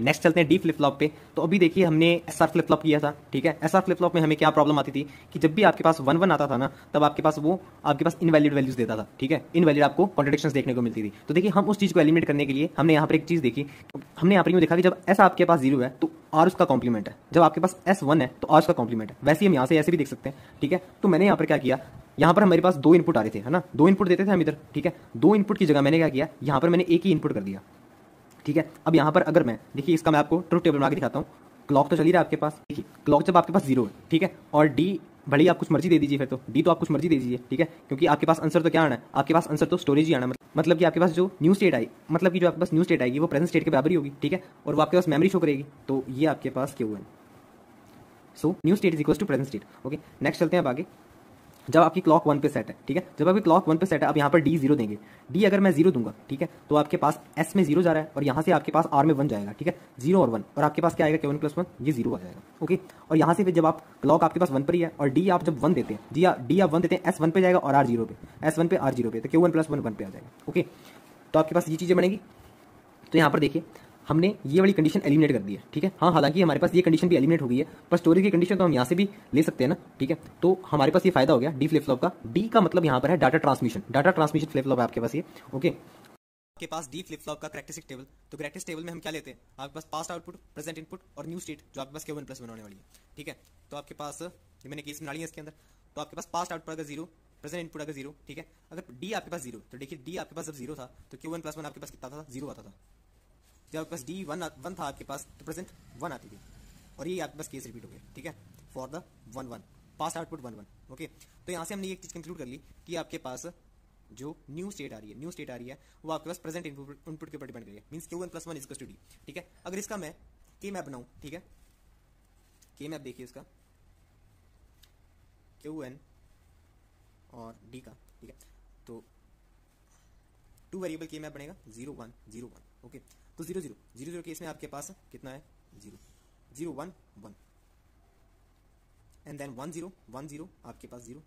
Next चलते हैं D flip flop पे। तो अभी देखिए हमने एसआर फ्लिप फ्लॉप किया था, ठीक है। एसआर फ्लिप फ्लॉप में हमें क्या प्रॉब्लम आती थी कि जब भी आपके पास 1-1 आता था ना, तब आपके पास इनवैलिड वैल्यूज देता था, ठीक है। इनवैलिड आपको कॉन्ट्रडिक्शंस देखने को मिलती थी। तो देखिए हम उस चीज को एलिमिनेट करने के लिए हमने यहाँ पर एक चीज देखी, हमने यहाँ पर यूँ देखा कि जब ऐसा आपके पास 0 है तो आर उसका कॉम्प्लीमेंट है, जब आपके पास S1 है तो आर उसका कॉम्प्लीमेंट है। वैसे हम यहाँ से ऐसे भी देख सकते हैं, ठीक है। तो मैंने यहाँ पर क्या किया, यहाँ पर हमारे पास 2 इनपुट आ रहे थे, है ना, 2 इनपुट देते थे हम इधर, ठीक है। 2 इनपुट की जगह मैंने क्या किया, यहाँ पर मैंने एक ही इनपुट कर दिया, ठीक है। अब यहाँ पर अगर मैं देखिए इसका मैं आपको ट्रुथ टेबल बना के दिखाता हूँ। क्लॉक तो चली रहा है आपके पास, देखिए क्लॉक जब आपके पास 0 है, ठीक है, और डी भले ही आप कुछ मर्जी दे दीजिए, फिर तो डी तो आप कुछ मर्जी दे दीजिए, ठीक है, क्योंकि आपके पास आंसर तो क्या आना है, आपके पास आंसर तो स्टोरेज ही आना है। मतलब कि आपके पास जो न्यू स्टेट आई, मतलब कि जो आपके पास न्यू स्टेट आएगी वो प्रेजेंट स्टेट के बराबर ही होगी, ठीक है, और वो आपके पास मेमोरी शो करेगी। तो ये आपके पास क्यों है, so new state is equal to present state. Okay, next चलते हैं अब आगे। जब आपकी क्लॉक 1 पे सेट है, ठीक है, जब आपकी क्लॉक 1 पे सेट है, अब यहाँ पर डी 0 देंगे। डी अगर मैं 0 दूंगा, ठीक है, तो आपके पास एस में 0 जा रहा है और यहाँ से आपके पास आर में 1 जाएगा, ठीक है, 0 और 1, और आपके पास क्या आएगा, K1 + 1, ये 0 आ जाएगा। ओके, और यहाँ से फिर जब आप क्लॉक आपके पास 1 पर ही है और डी आप जब 1 देते हैं, डी आप 1 देते हैं, S1 पे जाएगा और R 0 पे, S1 पे R 0 पे, तो K1 + 1 1 पे आ जाएगा। ओके, तो आपके पास ये चीज़ें बनेगी। तो यहाँ पर देखिए हमने ये वाली कंडीशन एलिमिनेट कर दी है, ठीक है। हाँ, हालांकि हमारे पास ये कंडीशन भी एलिमिनेट हो गई है, पर स्टोरेज की कंडीशन तो हम यहाँ से भी ले सकते हैं ना, ठीक है। तो हमारे पास ये फायदा हो गया डी फ्लिप फ्लॉप का। डी का मतलब यहाँ पर है डाटा ट्रांसमिशन फ्लिप फ्लॉप है आपके पास ये। ओके, आपके पास डी फ्लिप फ्लॉप का कैरेक्टरिस्टिक टेबल, तो कैरेक्टरिस्टिक टेबल में हम क्या लेते हैं, आपके पास पास्ट आउटपुट, प्रेजेंट इनपुट और न्यू स्टेट जो आपके पास K1 + 1 होने वाली है, ठीक है। तो आपके पास ये मैंने केस बना लिया इसके अंदर। तो आपके पास पास्ट आउटपुट अगर 0, प्रेजेंट इनपुट अगर 0, ठीक है। अगर डी आपके पास 0, तो देखिए डी आपके पास जब 0 था तो K1 + 1 आपके पास कितना था, 0 आता था। जब आपके पास डी 1 था आपके पास, तो प्रेजेंट 1 आती थी, और ये आपके पास केस रिपीट हो गया, ठीक है, for the 1-1 past output 1-1। Okay, तो यहाँ से हमने एक चीज कंक्लूड कर ली कि आपके पास जो न्यू स्टेट आ रही है वो आपके पास प्रेजेंट इनपुट के ऊपर डिपेंड करेगी, means K1 + 1 is equal to D, ठीक है। अगर इसका मैं के मैप बनाऊं, ठीक है, के मैप देखिए इसका Q1 और डी का, ठीक है, तो 2 वेरिएबल के मैप बनेगा 0 1 0 1। ओके, तो 0 0 0 0 केस में आपके पास कितना है, 0 0 1 1, एंड देन 1 0 1 0 आपके पास 0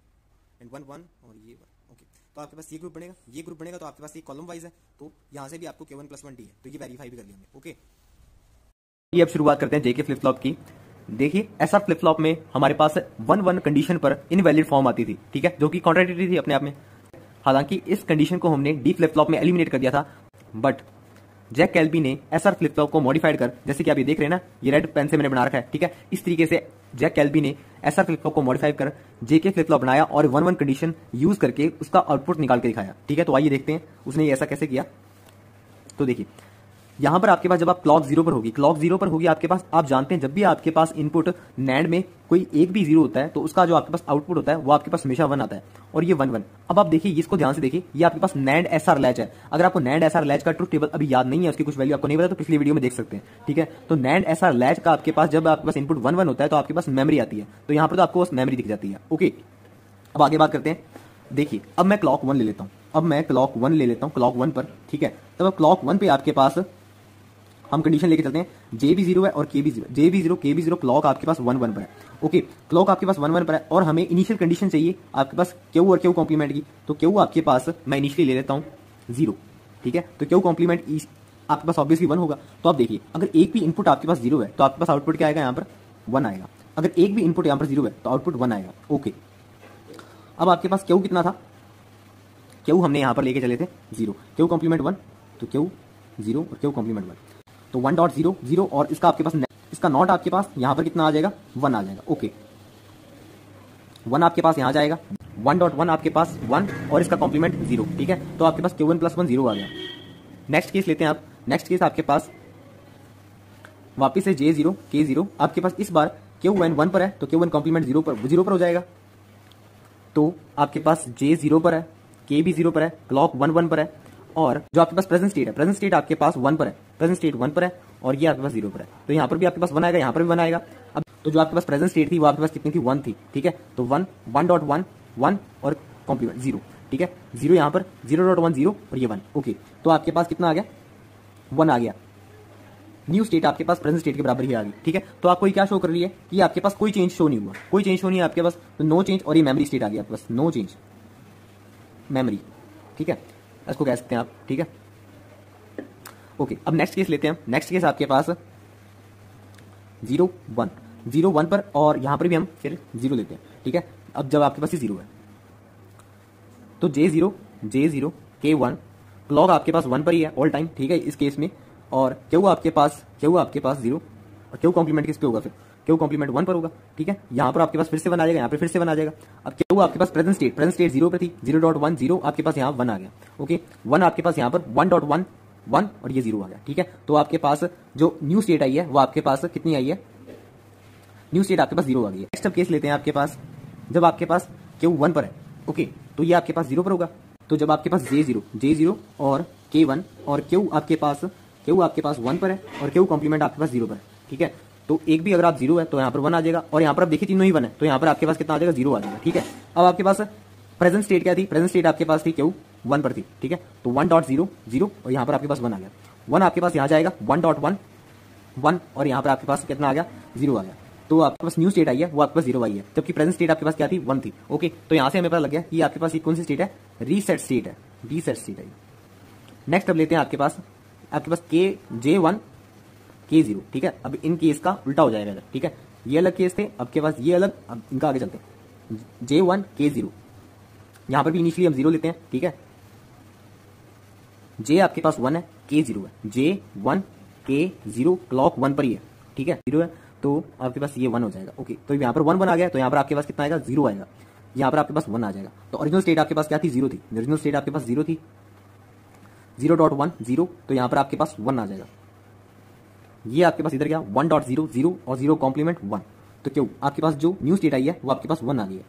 एंड 1 1 और ये 1। ओके, तो आपके पास ये ग्रुप बनेगा, तो आपके पास ये कॉलम वाइज है, तो यहाँ से भी आपको K1 + 1 डी है, तो ये वेरीफाई भी कर लिया हमने। ओके, ये अब शुरुआत करते हैं जेके फ्लिप फ्लॉप की। देखिए एसआर फ्लिप फ्लॉप में हमारे पास 1-1 कंडीशन पर इनवैलिड फॉर्म आती थी, ठीक है, जो कि कॉन्ट्राडिक्टरी थी अपने आप में। हालांकि इस कंडीशन को हमने डी फ्लिप फ्लॉप में एलिमिनेट कर दिया था, बट जैक कैल्बी ने एसआर फ्लिप फ्लॉप को मॉडिफाइड कर, जैसे कि आप ये देख रहे हैं ना, ये रेड पेन से मैंने बना रखा है, ठीक है, इस तरीके से जैक कैल्बी ने एसआर फ्लिप फ्लॉप को मॉडिफाई कर जेके फ्लिप फ्लॉप बनाया और 1-1 कंडीशन यूज करके उसका आउटपुट निकाल के दिखाया, ठीक है। तो आइए देखते हैं उसने ऐसा कैसे किया। तो देखिए यहां पर आपके पास जब आप क्लॉक 0 पर होगी आपके पास, आप जानते हैं जब भी आपके पास इनपुट नैंड में कोई एक भी 0 होता है तो उसका जो आपके पास आउटपुट होता है वो आपके पास हमेशा 1 आता है, और ये 1-1। अब आप देखिए इसको ध्यान से देखिए, ये आपके पास नैंड एसआर लैच है। अगर आपको नैंड एसआर लैच का ट्रुथ टेबल अभी याद नहीं है, उसकी कुछ वैल्यू आपको नहीं पता, तो पिछली वीडियो में देख सकते हैं, ठीक है। तो नैंड एसआर लैच का आपके पास जब आपके पास इनपुट 1-1 होता है तो आपके पास मेमोरी आती है, तो यहाँ पर तो आपको बस मेमोरी दिख जाती है। ओके, अब आगे बात करते हैं। देखिए अब मैं क्लॉक 1 ले लेता हूँ, क्लॉक 1 पर, ठीक है। तब क्लॉक 1 पे आपके पास हम कंडीशन लेके चलते हैं, जे भी 0 है और के भी 0, जे भी 0 के भी 0, क्लॉक आपके पास 1-1 पर है। ओके, क्लॉक आपके पास 1-1 पर है और हमें इनिशियल कंडीशन चाहिए आपके पास क्यू और क्यू कॉम्प्लीमेंट की। तो क्यू आपके पास मैं इनिशियली ले लेता हूँ 0, ठीक है। तो क्यू कॉम्प्लीमेंट आपके पास ऑब्वियसली 1 होगा। तो आप देखिए अगर एक भी इनपुट आपके पास 0 है तो आपके पास आउटपुट क्या आएगा, यहाँ पर 1 आएगा। अगर एक भी इनपुट यहाँ पर 0 है तो आउटपुट 1 आएगा। ओके, अब आपके पास क्यू कितना था, क्यू हमने यहाँ पर लेके चले थे 0, क्यू कॉम्प्लीमेंट 1, तो क्यू 0 और क्यू कॉम्प्लीमेंट 1, तो 1.0 0, और इसका आपके पास इसका नॉट आपके पास यहाँ पर कितना आ जाएगा, 1 आ जाएगा। ओके, 1 आपके पास यहाँ जाएगा, 1.1 आपके पास 1 और इसका कॉम्प्लीमेंट 0, ठीक है। तो आपके पास K1 + 1 0 आ गया। नेक्स्ट केस लेते हैं आप। नेक्स्ट केस आपके पास वापिस से J0 K0, आपके पास इस बार Q1 1 पर है तो Q1 कॉम्प्लीमेंट 0 पर हो जाएगा। तो आपके पास J 0 पर है, K भी 0 पर है, क्लॉक 1-1 पर है, और जो आपके पास प्रेजेंट स्टेट आपके पास 1 पर है, प्रेजेंट स्टेट 1 पर है और ये आपके पास 0 पर है। तो यहाँ पर भी आपके पास 1 आएगा, यहाँ पर भी 1 आएगा। अब तो जो आपके पास प्रेजेंट स्टेट थी वो आपके पास कितनी थी, 1 थी, ठीक है। तो 1 1.1 1 और कॉम्प्लीमेंट 0, ठीक है, 0 यहाँ पर 0.1 0 और ये 1। ओके, तो आपके पास कितना आ गया, 1 आ गया। न्यू स्टेट आपके पास प्रेजेंट स्टेट के बराबर ही आ गई, ठीक है। तो आपको क्या शो कर रही है कि आपके पास कोई चेंज शो नहीं हुआ, कोई चेंज शो नहीं है आपके पास, तो नो चेंज, और ये मेमोरी स्टेट आ गई आपके पास, नो चेंज मेमोरी, ठीक है, इसको कह सकते हैं आप, ठीक है। ओके, अब नेक्स्ट केस लेते हैं। नेक्स्ट केस आपके पास 0 1 0 1 पर, और यहाँ पर भी हम फिर 0 लेते हैं, ठीक है। अब जब आपके पास ये 0 है तो J0 K1 क्लॉक आपके पास 1 पर ही है ऑल टाइम, ठीक है इस केस में, और Q आपके पास 0, और Q कॉम्प्लीमेंट किस पे होगा, फिर Q कॉम्प्लीमेंट 1 पर होगा, ठीक है। यहाँ पर आपके पास फिर से 1 आ जाएगा, यहाँ पर फिर से 1 आ जाएगा। अब Q आपके पास प्रेजेंट स्टेट 0 पर थी, 0.1 0 आपके पास यहाँ 1 आ गया, ओके। 1 आपके पास यहाँ पर 1.1 1 और ये 0 आ गया, ठीक है। तो आपके पास जो न्यू स्टेट आई है वो आपके पास कितनी आई है, न्यू स्टेट आपके पास 0 आ गई है। नेक्स्ट अब केस लेते हैं आपके पास, जब आपके पास Q 1 पर है, ओके, तो ये आपके पास 0 पर होगा। तो जब आपके पास J0 और K1 और Q आपके पास 1 पर है, और Q कॉम्प्लीमेंट आपके पास 0 पर है, ठीक है। तो एक भी अगर आप 0 है तो यहाँ पर 1 आ जाएगा, और यहाँ पर आप देखिए तीनों ही 1 है, तो यहाँ पर आपके पास कितना आ जाएगा, 0 आ जाएगा, ठीक है। अब आपके पास प्रेजेंट स्टेट क्या थी, प्रेजेंट स्टेट आपके पास थी Q 1 पर थी, ठीक है। तो 1.0 0 और यहाँ पर आपके पास 1 आ गया, 1 आपके पास यहाँ जाएगा 1.1 1 और यहाँ पर आपके पास कितना आ गया, 0 आ गया। तो आपके पास न्यू स्टेट आई है वो आपके पास 0 आई है, जबकि प्रेजेंट स्टेट आपके पास क्या थी, 1 थी, ओके। तो यहाँ से हमें पता लग गया कि आपके पास कौन सी स्टेट है, रीसेट स्टेट है, रीसेट स्टेट है। नेक्स्ट अब लेते हैं आपके पास J1 K0, ठीक है। अब इन केस का उल्टा हो जाएगा इधर, ठीक है। ये अलग केस थे, अब के पास ये अलग, अब इनका आगे चलते हैं। J1 K0, यहाँ पर भी इनिशियली हम 0 लेते हैं, ठीक है। J आपके पास 1 है, K0 है, J1 K0 क्लॉक 1 पर ही है, ठीक है, 0 है, तो आपके पास ये 1 हो जाएगा, ओके। तो यहाँ पर 1 आ गया, तो यहाँ पर आपके पास कितना आएगा, 0 आएगा, यहाँ पर आपके पास 1 आ जाएगा। तो ओरिजिनल स्टेट आपके पास क्या थी, 0 थी, ओरिजिनल स्टेट आपके पास 0 थी, 0.1 0, तो यहाँ पर आपके पास 1 आ जाएगा। ये आपके पास इधर क्या 1.0 0 और 0 कॉम्प्लीमेंट 1, तो क्यों आपके पास जो न्यू स्टेट आई है वो आपके पास 1 आ गई है,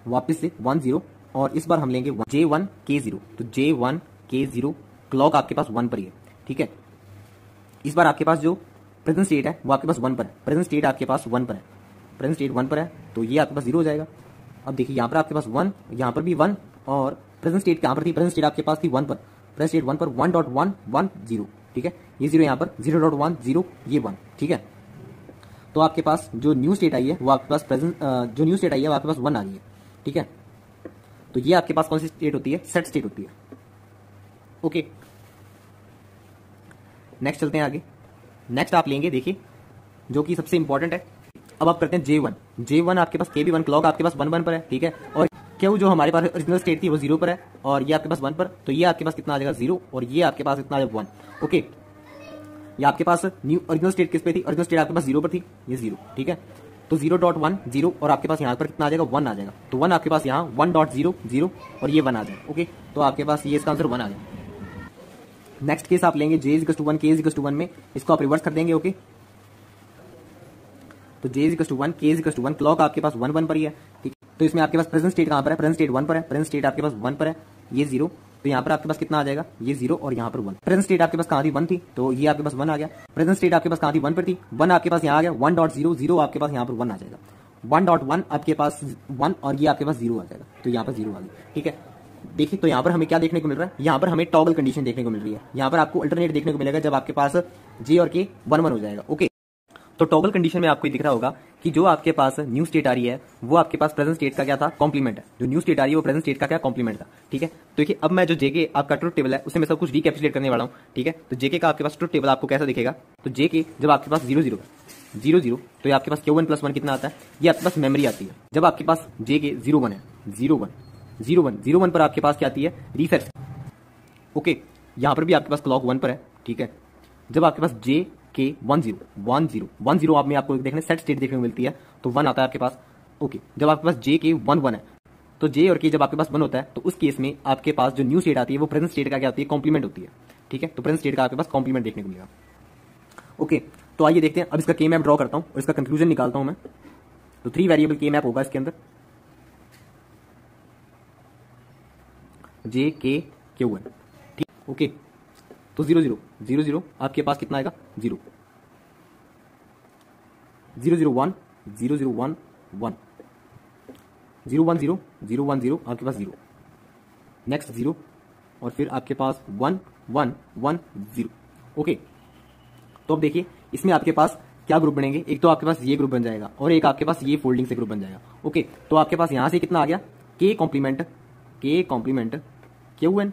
वापस से 1 0, और इस बार हम लेंगे J1 K0, तो J1 K0 क्लॉक आपके पास 1 पर ही है, ठीक है। इस बार आपके पास जो प्रेजेंट स्टेट है वो आपके पास 1 पर है, प्रेजेंट स्टेट आपके पास 1 पर है, प्रेजेंट स्टेट 1 पर है, तो ये आपके पास 0 हो जाएगा। अब देखिए यहाँ पर आपके पास 1, यहाँ पर भी 1, और प्रेजेंट स्टेट कहाँ पर थी, प्रेजेंट स्टेट आपके पास थी 1 पर, प्रेजेंट स्टेट 1 पर 1.1 1 0, ठीक है। ये 0 यहाँ पर 0.1 0, ये 1, ठीक है। तो आपके पास जो न्यू स्टेट आई है वो आपके पास जो न्यू स्टेट आई है वो आपके पास 1 आ गई है, ठीक है। तो ये आपके पास कौन सी स्टेट होती है, सेट स्टेट होती है, ओके। नेक्स्ट चलते हैं आगे। नेक्स्ट आप लेंगे, देखिए जो कि सबसे इंपॉर्टेंट है। अब आप करते हैं J1 आपके पास KB1 क्लॉक आपके पास 1 1 पर है, ठीक है। और Q जो हमारे पास ओरिजिनल स्टेट थी वो 0 पर है, और ये आपके पास 1 पर, तो ये आपके पास कितना आ जाएगा, 0, और ये आपके पास कितना आ जाएगा, 1, ओके। ये आपके पास न्यू ओरिजिनल स्टेट किस पे थी, ओरिजिनल स्टेट आपके पास 0 पर थी, ये 0, ठीक है। तो 0.1 0, और आपके पास यहाँ पर कितना आ जाएगा, 1 आ जाएगा, तो 1 आपके पास यहाँ 1.0 0 और ये 1 आ जाएगा, ओके। तो आपके पास ये इसका आंसर 1 आ जाएगा। नेक्स्ट केस आप लेंगे J1 K1 में, इसको आप रिवर्स कर देंगे, ओके। तो J1 K1 क्लॉक आपके पास 1 1 पर ही है, ठीक है। तो इसमें आपके पास प्रेजेंट स्टेट कहाँ पर है, प्रेजेंट स्टेट 1 पर है, प्रेजेंट स्टेट आपके पास 1 पर है, ये 0, तो यहाँ पर आपके पास कितना आ जाएगा, ये 0 और यहाँ पर 1। प्रेजेंट स्टेट आपके पास कहाँ थी, 1 थी, तो ये आपके पास 1 आ गया। प्रेजेंट स्टेट आपके पास कहाँ थी, 1 पर थी, 1 आपके पास यहाँ आ गया, 1.0 0 आपके पास यहाँ पर 1 आ जाएगा, 1.1 आपके पास 1 और ये आपके पास 0 आ जाएगा, तो यहाँ पर 0 आ गई, ठीक है। देखिए तो यहाँ पर हमें क्या देखने को मिल रहा है, यहाँ पर हमें टॉगल कंडीशन देखने को मिल रही है, यहाँ पर आपको अल्टरनेट देखने को मिलेगा जब आपके पास J और K 1 1 हो जाएगा, ओके। तो टॉगल कंडीशन में आपको दिख रहा होगा कि जो आपके पास न्यू स्टेट आ रही है वो आपके पास प्रेजेंट स्टेट का क्या था, कॉम्प्लीमेंट है। जो न्यू स्टेट आ रही है वो प्रेजेंट स्टेट का क्या, कॉम्प्लीमेंट था, ठीक है। तो देखिए अब मैं जो JK आपका ट्रुथ टेबल है उससे मैं सब कुछ रिकैपिचुलेट करने वाला हूँ, ठीक है। तो JK का आपके पास ट्रुथ टेबल आपको कैसा दिखेगा, तो JK जब आपके पास 0 0 0 0, तो ये आपके पास Q1 + 1 कितना आता है, ये आपके पास मेमोरी आती है। जब आपके पास JK 0 1 है, 0 1 0 1 0 1 पर आपके पास क्या आती है, रीसेट, ओके। यहाँ पर भी आपके पास क्लॉक 1 पर है, ठीक है। जब आपके पास JK 1 0 1 0 1 0 आप में आपको देखने सेट स्टेट देखने को मिलती है, तो 1 आता है आपके पास, ओके। जब आपके पास JK 1 1 है, तो J और K जब आपके पास 1 होता है तो उस केस में आपके पास जो न्यू स्टेट आती है वो प्रेजेंट स्टेट का क्या होती है, कॉम्प्लीमेंट होती है, ठीक है। तो प्रेजेंट स्टेट का आपके पास कॉम्प्लीमेंट देखने को मिलेगा, ओके। तो आइए देखते हैं, अब इसका K मैप ड्रॉ करता हूँ और इसका कंक्लूजन निकालता हूँ मैं। तो 3 वेरिएबल K मैप होगा इसके अंदर, JK Q1, ठीक, ओके। तो 0 0 0 0 आपके पास कितना आएगा, 0 0 0 1 0 0 1 1 0 1 0 0 1 0 आपके पास 0, नेक्स्ट 0 और फिर आपके पास 1 1 1 0, ओके। तो अब देखिए इसमें आपके पास क्या ग्रुप बनेंगे, एक तो आपके पास ये ग्रुप बन जाएगा और एक आपके पास ये फोल्डिंग से ग्रुप बन जाएगा, ओके। तो आपके पास यहां से कितना आ गया, K कॉम्प्लीमेंट Q1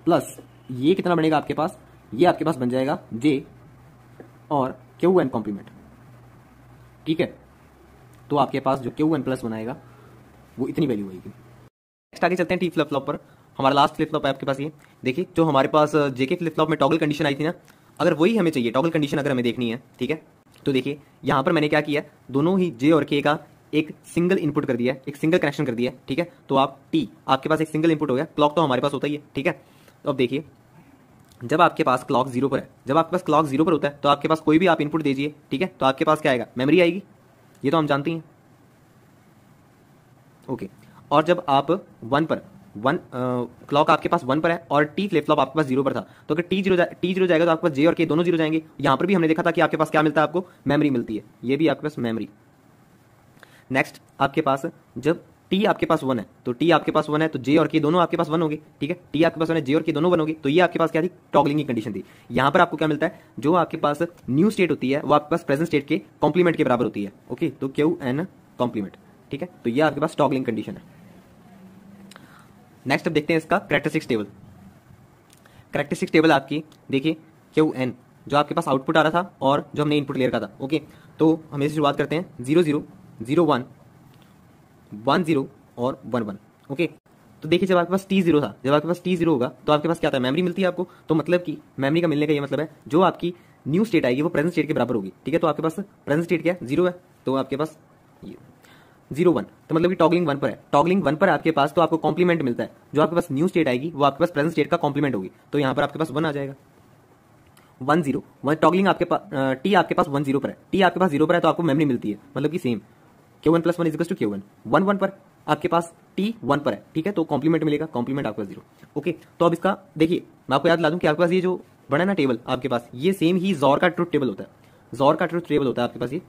प्लस ये कितना बनेगा आपके पास, ये आपके पास बन जाएगा J और क्यू एन कॉम्प्लीमेंट, ठीक है। तो आपके पास जो क्यू एन प्लस बनाएगा वो इतनी वैल्यू आएगी। नेक्स्ट आगे चलते हैं टी फ्लिप फ्लॉप पर। हमारा लास्ट फ्लिप फ्लॉप है आपके पास ये, देखिए जो हमारे पास जेके फ्लिप फ्लॉप में टॉगल कंडीशन आई थी ना, अगर वही हमें चाहिए, टॉगल कंडीशन अगर हमें देखनी है, ठीक है, तो देखिए यहाँ पर मैंने क्या किया, दोनों ही जे और के का एक सिंगल इनपुट कर दिया है, एक सिंगल कनेक्शन कर दिया है, ठीक है। तो आप टी, आपके पास एक सिंगल इनपुट हो गया, क्लॉक तो हमारे पास होता ही है, ठीक है। तो अब देखिए जब आपके पास क्लॉक जीरो पर है, जब आपके पास क्लॉक जीरो पर होता है तो आपके पास कोई भी आप इनपुट दीजिए, ठीक है, तो आपके पास क्या आएगा, मेमोरी आएगी, ये तो हम जानते हैं, ओके। और जब आप वन पर क्लॉक आपके पास वन पर है और टी फ्लिप फ्लॉप आपके पास जीरो पर था, तो अगर टी जीरो जाएगा तो आपके पास जे और के दोनों जीरो जाएंगे। यहां पर भी हमने देखा था कि आपके पास क्या मिलता है, आपको मेमोरी मिलती है, ये भी आपके पास मेमोरी। नेक्स्ट आपके पास जब टी आपके पास वन है, तो टी आपके पास वन है तो जे और के दोनों आपके पास वन होंगे, ठीक है। टी आपके पास वन है, जे और के दोनों वन होंगे, तो ये आपके पास क्या थी, टॉगलिंग की कंडीशन थी। यहां पर आपको क्या मिलता है, जो आपके पास न्यू स्टेट होती है वो आपके पास प्रेजेंट स्टेट के कॉम्प्लीमेंट के बराबर होती है, ओके। तो क्यू एन कॉम्प्लीमेंट, ठीक है, तो ये आपके पास टॉगलिंग कंडीशन है। नेक्स्ट अब देखते हैं इसका कैरेक्टरिस्टिक्स टेबल। कैरेक्टरिस्टिक्स टेबल आपकी देखिए क्यू एन जो आपके पास आउटपुट आ रहा था और जो हमने इनपुट ले रखा था, ओके। तो हम इससे शुरुआत करते हैं 0 0 0 1 1 0 और 1 1, ओके। तो देखिए जब आपके पास टी जीरो था, जब आपके पास टी जीरो होगा तो आपके पास क्या था, मेमोरी मिलती है आपको। तो मतलब कि मेमोरी का मिलने का ये मतलब है जो आपकी न्यू स्टेट आएगी वो प्रेजेंट स्टेट के बराबर होगी, ठीक है। तो आपके पास प्रेजेंट स्टेट क्या है, जीरो है, तो आपके पास 0 1, तो मतलब कि टॉगलिंग वन पर है, टॉगलिंग वन पर आपके पास तो आपको कॉम्प्लीमेंट मिलता है, जो आपके पास न्यू स्टेट आएगी वो आपके पास प्रेजेंट स्टेट का कॉम्प्लीमेंट होगी, तो यहाँ पर आपके पास 1 आ जाएगा। 1 0 1 टॉगलिंग आपके पास टी आपके पास 1 0 पर है, टी आपके पास 0 पर है तो आपको मेमोरी मिलती है, मतलब कि सेम Q1 + 1 = Q1। 1 1 पर आपके पास टी 1 पर है, ठीक है, तो कॉम्प्लीमेंट मिलेगा, कॉम्प्लीमेंट आपका 0, ओके। तो अब इसका देखिए मैं आपको याद दिला दूं कि आपके पास ये जो बना ना टेबल आपके पास, ये सेम ही जॉर का ट्रुथ टेबल होता है, जॉर का ट्रुथ टेबल होता है आपके पास ये,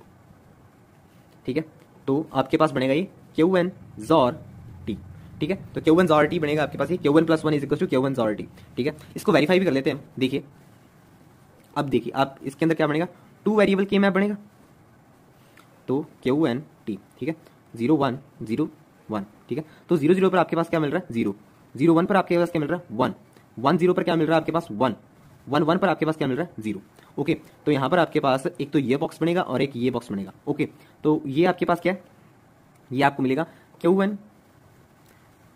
ठीक है। तो आपके पास बनेगा ये Q1 ZOR T, ठीक है। तो Q1 ZOR T बनेगा आपके पास ये Q1 + 1 = Q1 ZOR T, ठीक है। इसको वेरीफाई भी कर लेते हैं, देखिए अब देखिए आप इसके अंदर क्या बनेगा, 2 वेरिएबल के मैप बनेगा, तो Q1 T, ठीक है, 0 1 0 1, ठीक है। तो 0 0 पर आपके पास क्या मिल रहा है, 0 0 1 पर आपके पास क्या मिल रहा है, 1 1 0 पर क्या मिल रहा है आपके पास, 1 1 1 पर आपके पास क्या मिल रहा है, 0, ओके। तो यहाँ पर आपके पास एक तो ये बॉक्स बनेगा और एक ये बॉक्स बनेगा, ओके। तो ये आपके पास क्या है, ये आपको मिलेगा